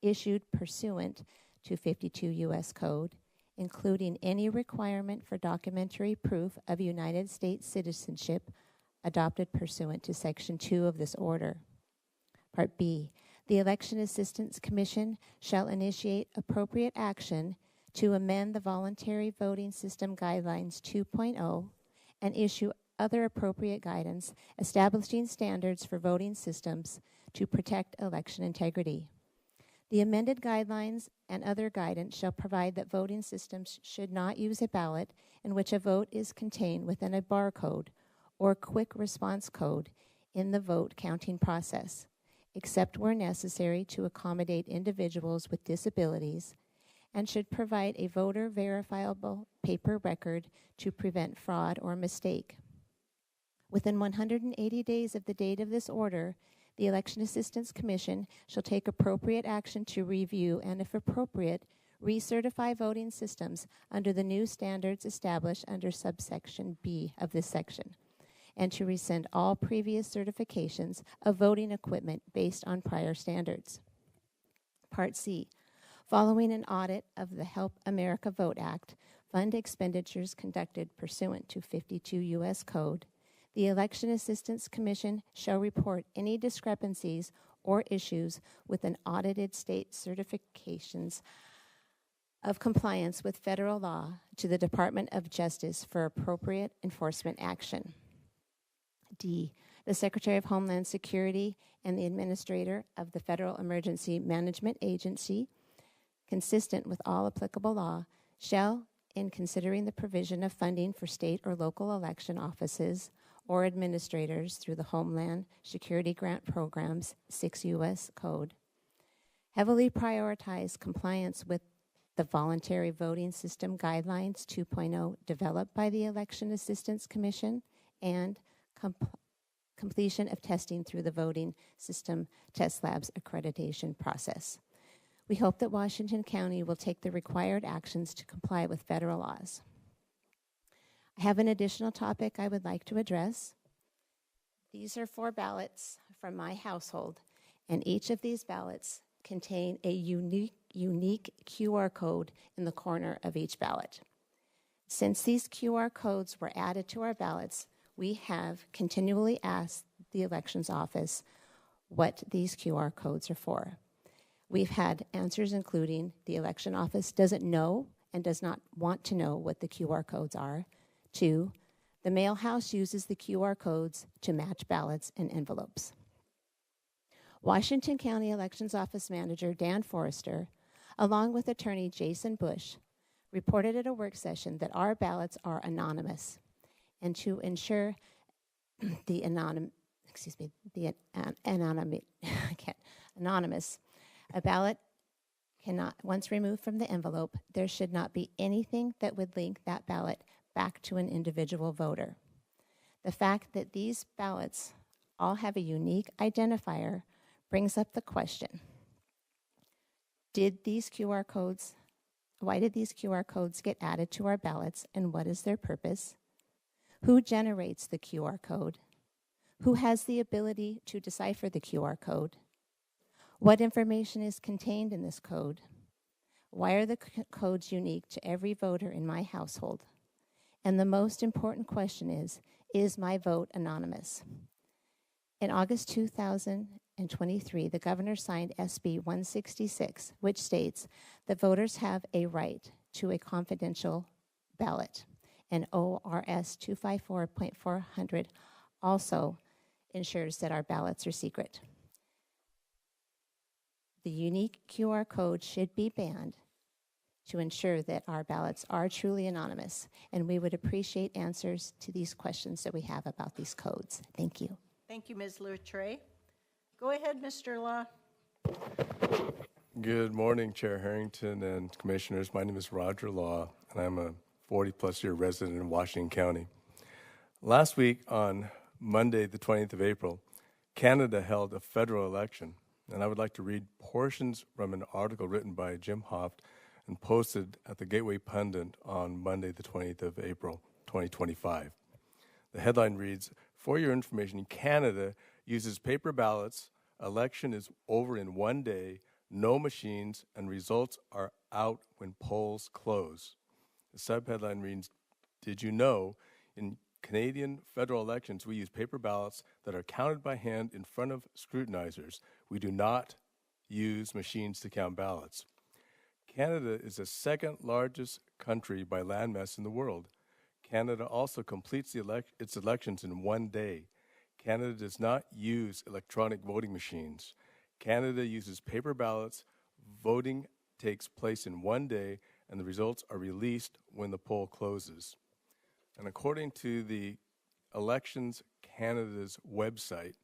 Speaker 5: issued pursuant to 52 U.S. Code, including any requirement for documentary proof of United States citizenship adopted pursuant to Section 2 of this order. Part B, the Election Assistance Commission shall initiate appropriate action to amend the Voluntary Voting System Guidelines 2.0 and issue other appropriate guidance establishing standards for voting systems to protect election integrity. The amended guidelines and other guidance shall provide that voting systems should not use a ballot in which a vote is contained within a barcode or quick response code in the vote counting process, except where necessary to accommodate individuals with disabilities, and should provide a voter verifiable paper record to prevent fraud or mistake. Within 180 days of the date of this order, the Election Assistance Commission shall take appropriate action to review and, if appropriate, recertify voting systems under the new standards established under subsection B of this section, and to rescind all previous certifications of voting equipment based on prior standards. Part C. Following an audit of the Help America Vote Act, fund expenditures conducted pursuant to 52 U.S. Code, the Election Assistance Commission shall report any discrepancies or issues with an audited state certifications of compliance with federal law to the Department of Justice for appropriate enforcement action. D. The Secretary of Homeland Security and the Administrator of the Federal Emergency Management Agency, consistent with all applicable law, shall, in considering the provision of funding for state or local election offices or administrators through the Homeland Security Grant Programs, 6 U.S. Code, heavily prioritize compliance with the Voluntary Voting System Guidelines 2.0 developed by the Election Assistance Commission, and completion of testing through the Voting System Test Labs accreditation process. We hope that Washington County will take the required actions to comply with federal laws. I have an additional topic I would like to address. These are 4 ballots from my household, and each of these ballots contain a unique QR code in the corner of each ballot. Since these QR codes were added to our ballots, we have continually asked the elections office what these QR codes are for. We've had answers including the election office doesn't know and does not want to know what the QR codes are. 2, the mail house uses the QR codes to match ballots and envelopes. Washington County Elections Office Manager Dan Forrester, along with attorney Jason Bush, reported at a work session that our ballots are anonymous, and to ensure the anonymous, a ballot cannot, once removed from the envelope, there should not be anything that would link that ballot back to an individual voter. The fact that these ballots all have a unique identifier brings up the question, why did these QR codes get added to our ballots, and what is their purpose? Who generates the QR code? Who has the ability to decipher the QR code? What information is contained in this code? Why are the codes unique to every voter in my household? And the most important question is my vote anonymous? In August 2023, the governor signed SB 166, which states that voters have a right to a confidential ballot. And ORS 254.400 also ensures that our ballots are secret. The unique QR code should be banned to ensure that our ballots are truly anonymous, and we would appreciate answers to these questions that we have about these codes. Thank you.
Speaker 2: Thank you, Ms. Luttre. Go ahead, Mr. Law.
Speaker 6: Good morning, Chair Harrington and Commissioners. My name is Roger Law, and I'm a 40-plus year resident in Washington County. Last week, on Monday, the 20th of April, Canada held a federal election, and I would like to read portions from an article written by Jim Hoft and posted at the Gateway Pundit on Monday, the 20th of April, 2025. The headline reads, "For your information, Canada uses paper ballots. Election is over in 1 day, no machines, and results are out when polls close." The subheadline reads, "Did you know in Canadian federal elections we use paper ballots that are counted by hand in front of scrutinizers? We do not use machines to count ballots." Canada is the second largest country by landmass in the world. Canada also completes its elections in 1 day. Canada does not use electronic voting machines. Canada uses paper ballots. Voting takes place in 1 day, and the results are released when the poll closes. And according to the Elections Canada's website,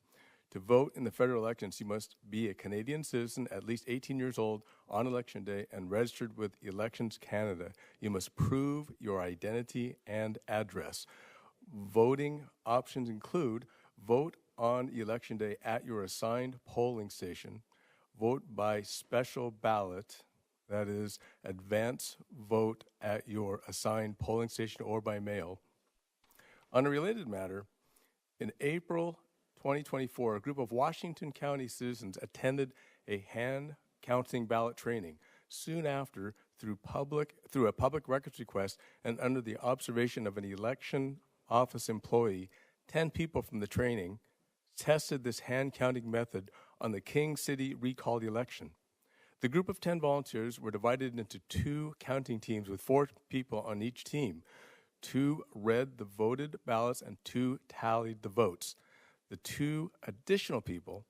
Speaker 6: to vote in the federal elections, you must be a Canadian citizen, at least 18 years old on election day, and registered with Elections Canada. You must prove your identity and address. Voting options include vote on election day at your assigned polling station, vote by special ballot, that is, advance vote at your assigned polling station or by mail. On a related matter, in April 2024, a group of Washington County citizens attended a hand counting ballot training. Soon after, through a public records request and under the observation of an election office employee, 10 people from the training tested this hand counting method on the King City recalled election. The group of 10 volunteers were divided into 2 counting teams with 4 people on each team. 2 read the voted ballots and 2 tallied the votes. The 2 additional people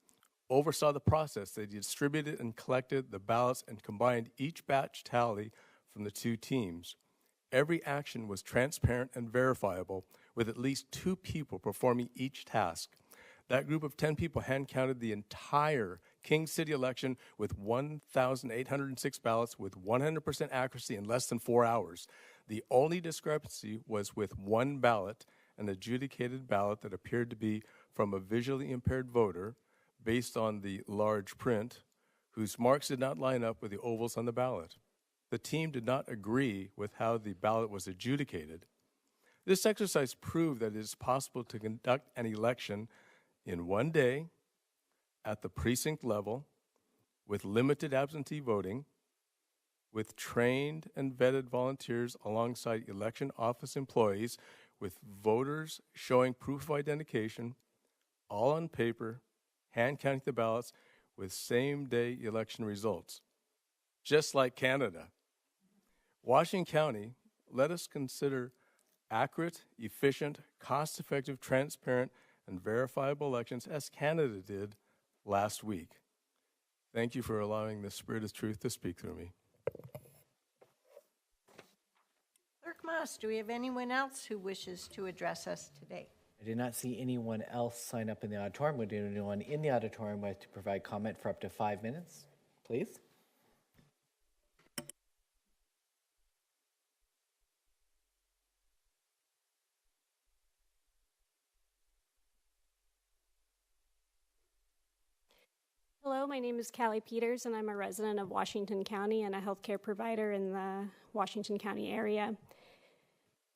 Speaker 6: oversaw the process. They distributed and collected the ballots and combined each batch tally from the 2 teams. Every action was transparent and verifiable, with at least 2 people performing each task. That group of 10 people hand-counted the entire King City election with 1,806 ballots with 100% accuracy in less than 4 hours. The only discrepancy was with 1 ballot, an adjudicated ballot that appeared to be from a visually impaired voter based on the large print, whose marks did not line up with the ovals on the ballot. The team did not agree with how the ballot was adjudicated. This exercise proved that it is possible to conduct an election in one day, at the precinct level, with limited absentee voting, with trained and vetted volunteers alongside election office employees, with voters showing proof of identification, all on paper, hand counting the ballots with same-day election results. Just like Canada. Washington County, let us consider accurate, efficient, cost-effective, transparent, and verifiable elections as Canada did last week. Thank you for allowing the Spirit of Truth to speak through me.
Speaker 2: Clerk Moss, do we have anyone else who wishes to address us today?
Speaker 1: I did not see anyone else sign up in the auditorium. Would anyone in the auditorium like to provide comment for up to 5 minutes, please?
Speaker 10: Hello, my name is Callie Peters, and I'm a resident of Washington County and a healthcare provider in the Washington County area.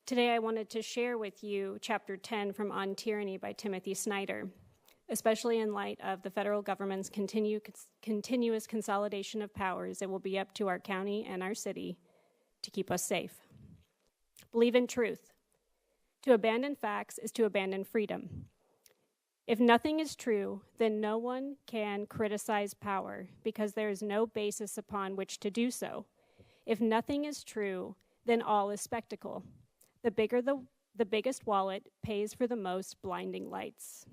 Speaker 10: Today, I wanted to share with you Chapter 10 from On Tyranny by Timothy Snyder, especially in light of the federal government's continuous consolidation of powers. It will be up to our county and our city to keep us safe. Believe in truth. To abandon facts is to abandon freedom. If nothing is true, then no one can criticize power because there is no basis upon which to do so. If nothing is true, then all is spectacle. The bigger the biggest wallet pays for the most blinding lights.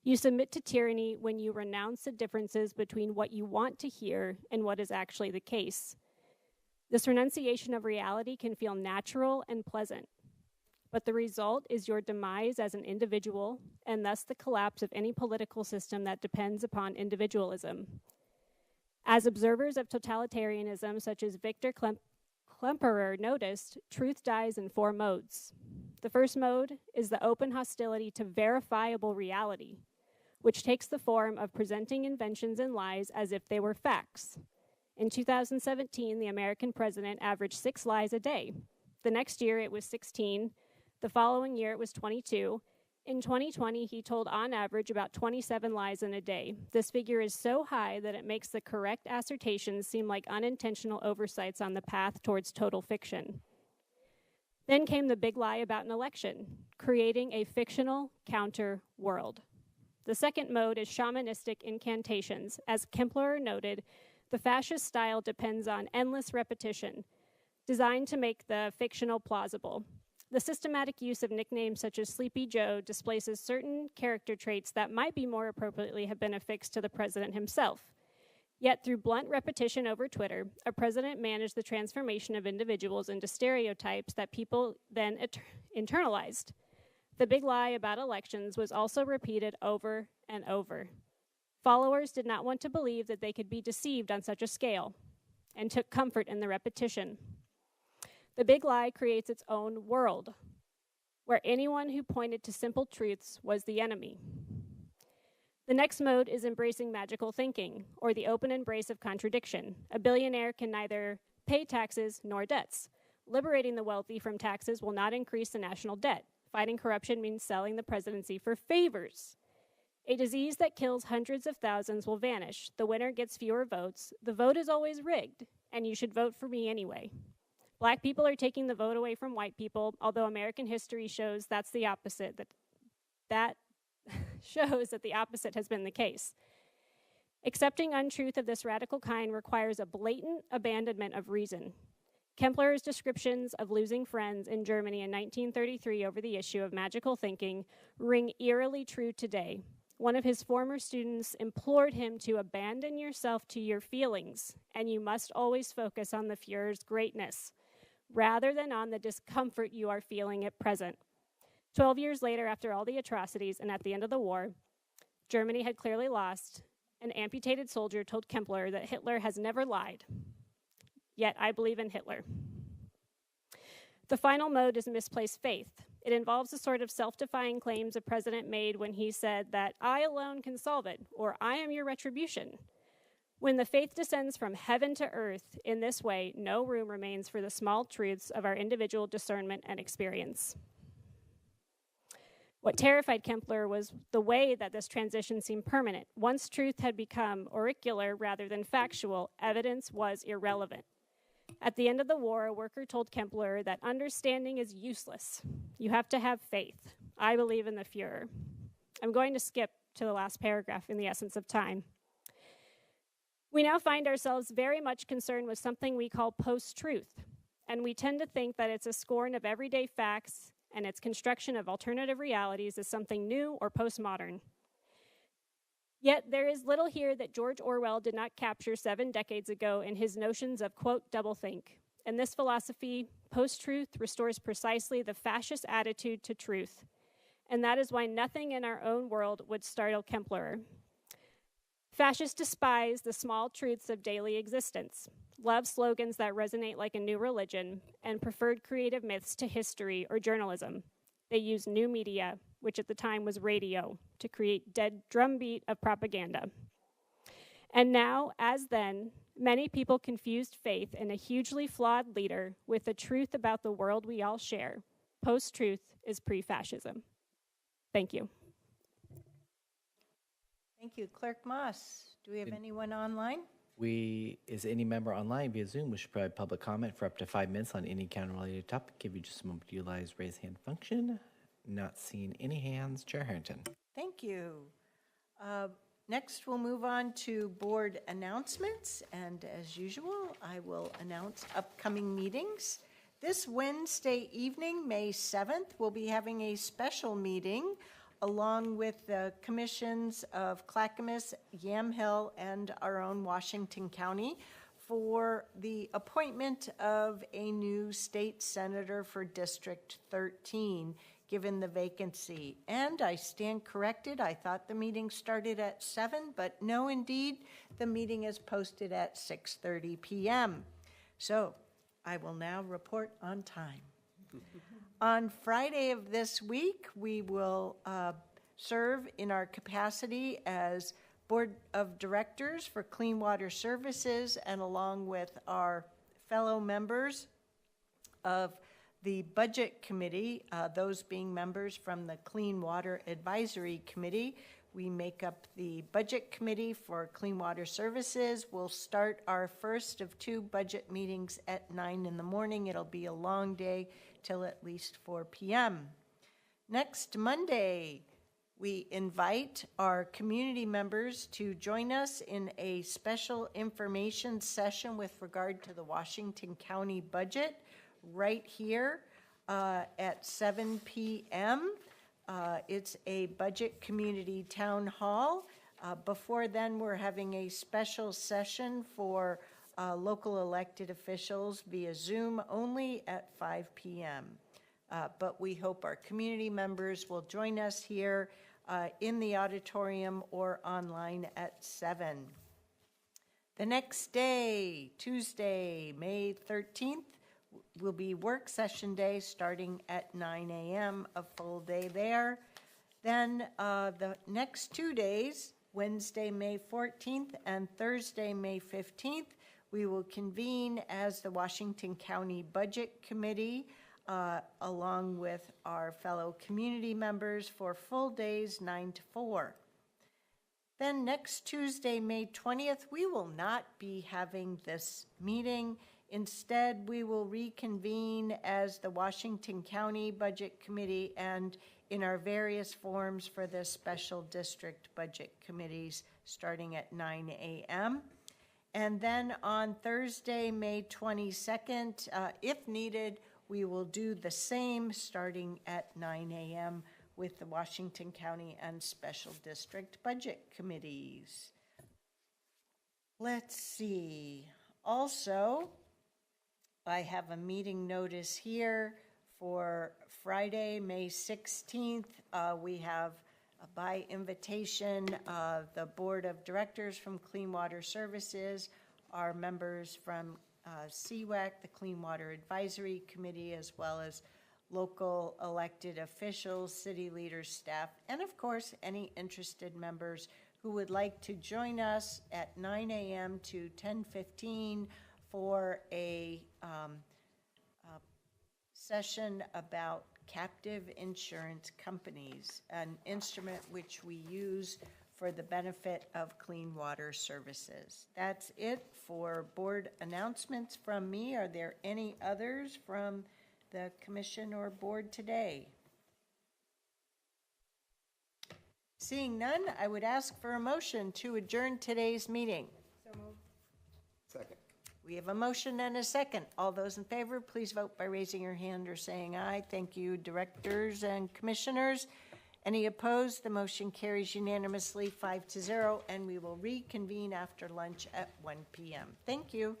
Speaker 10: You submit to tyranny when you renounce the differences between what you want to hear and what is actually the case. This renunciation of reality can feel natural and pleasant, but the result is your demise as an individual and thus the collapse of any political system that depends upon individualism. As observers of totalitarianism, such as Victor Klemperer noticed, truth dies in 4 modes. The first mode is the open hostility to verifiable reality, which takes the form of presenting inventions and lies as if they were facts. In 2017, the American president averaged 6 lies a day. The next year, it was 16. The following year, it was 22. In 2020, he told on average about 27 lies in a day. This figure is so high that it makes the correct assertions seem like unintentional oversights on the path towards total fiction. Then came the big lie about an election, creating a fictional counter world. The second mode is shamanistic incantations. As Kempler noted, the fascist style depends on endless repetition, designed to make the fictional plausible. The systematic use of nicknames such as Sleepy Joe displaces certain character traits that might be more appropriately have been affixed to the president himself. Yet through blunt repetition over Twitter, a president managed the transformation of individuals into stereotypes that people then internalized. The big lie about elections was also repeated over and over. Followers did not want to believe that they could be deceived on such a scale and took comfort in the repetition. The big lie creates its own world. where anyone who pointed to simple truths was the enemy. The next mode is embracing magical thinking, or the open embrace of contradiction. A billionaire can neither pay taxes nor debts. Liberating the wealthy from taxes will not increase the national debt. Fighting corruption means selling the presidency for favors. A disease that kills hundreds of thousands will vanish. The winner gets fewer votes. The vote is always rigged, and you should vote for me anyway. Black people are taking the vote away from white people, although American history shows that's the opposite, that shows that the opposite has been the case. Accepting untruth of this radical kind requires a blatant abandonment of reason. Kempler's descriptions of losing friends in Germany in 1933 over the issue of magical thinking ring eerily true today. One of his former students implored him to abandon yourself to your feelings, and you must always focus on the Fuhrer's greatness, rather than on the discomfort you are feeling at present. 12 years later, after all the atrocities and at the end of the war, Germany had clearly lost. An amputated soldier told Kempler that Hitler has never lied. Yet I believe in Hitler. The final mode is misplaced faith. It involves the sort of self-defying claims a president made when he said that I alone can solve it, or I am your retribution. When the faith descends from heaven to earth in this way, no room remains for the small truths of our individual discernment and experience. What terrified Kempler was the way that this transition seemed permanent. Once truth had become auricular rather than factual, evidence was irrelevant. At the end of the war, a worker told Kempler that understanding is useless. You have to have faith. I believe in the Fuhrer. I'm going to skip to the last paragraph in the essence of time. We now find ourselves very much concerned with something we call post-truth, and we tend to think that it's a scorn of everyday facts and its construction of alternative realities is something new or postmodern. Yet there is little here that George Orwell did not capture 7 decades ago in his notions of, quote, doublethink. In this philosophy, post-truth restores precisely the fascist attitude to truth, and that is why nothing in our own world would startle Kempler. Fascists despise the small truths of daily existence, love slogans that resonate like a new religion, and preferred creative myths to history or journalism. They used new media, which at the time was radio, to create dead drumbeat of propaganda. And now, as then, many people confused faith in a hugely flawed leader with the truth about the world we all share. Post-truth is pre-fascism. Thank you.
Speaker 2: Thank you. Clerk Moss, do we have anyone online?
Speaker 1: Is any member online via Zoom who should provide public comment for up to 5 minutes on any county-related topic? Give you just a moment to utilize raise hand function. Not seeing any hands. Chair Harrington.
Speaker 2: Thank you. Next, we'll move on to board announcements. And as usual, I will announce upcoming meetings. This Wednesday evening, May 7th, we'll be having a special meeting along with the commissions of Clackamas, Yamhill, and our own Washington County for the appointment of a new state senator for District 13, given the vacancy. And I stand corrected, I thought the meeting started at 7, but no, indeed, the meeting is posted at 6:30 p.m. So I will now report on time. On Friday of this week, we will serve in our capacity as Board of Directors for Clean Water Services, and along with our fellow members of the Budget Committee, those being members from the Clean Water Advisory Committee. We make up the Budget Committee for Clean Water Services. We'll start our first of 2 budget meetings at 9 in the morning. It'll be a long day till at least 4 p.m. Next Monday, we invite our community members to join us in a special information session with regard to the Washington County budget right here at 7 p.m. It's a budget community town hall. Before then, we're having a special session for local elected officials via Zoom only at 5 p.m. But we hope our community members will join us here in the auditorium or online at 7. The next day, Tuesday, May 13th, will be work session day starting at 9 a.m., a full day there. Then the next 2 days, Wednesday, May 14th and Thursday, May 15th, we will convene as the Washington County Budget Committee along with our fellow community members for full days 9 to 4. Then next Tuesday, May 20th, we will not be having this meeting. Instead, we will reconvene as the Washington County Budget Committee and in our various forms for the special district budget committees starting at 9 a.m. And then on Thursday, May 22nd, if needed, we will do the same starting at 9 a.m. with the Washington County and Special District Budget Committees. Let's see. Also, I have a meeting notice here for Friday, May 16th. We have by invitation the Board of Directors from Clean Water Services, our members from CWAC, the Clean Water Advisory Committee, as well as local elected officials, city leaders, staff, and of course, any interested members who would like to join us at 9 a.m. to 10:15 for a session about captive insurance companies, an instrument which we use for the benefit of Clean Water Services. That's it for board announcements from me. Are there any others from the commission or board today? Seeing none, I would ask for a motion to adjourn today's meeting.
Speaker 14: So moved.
Speaker 3: Second.
Speaker 2: We have a motion and a second. All those in favor, please vote by raising your hand or saying aye. Thank you, directors and commissioners. Any opposed? The motion carries unanimously 5-0, and we will reconvene after lunch at 1 p.m. Thank you.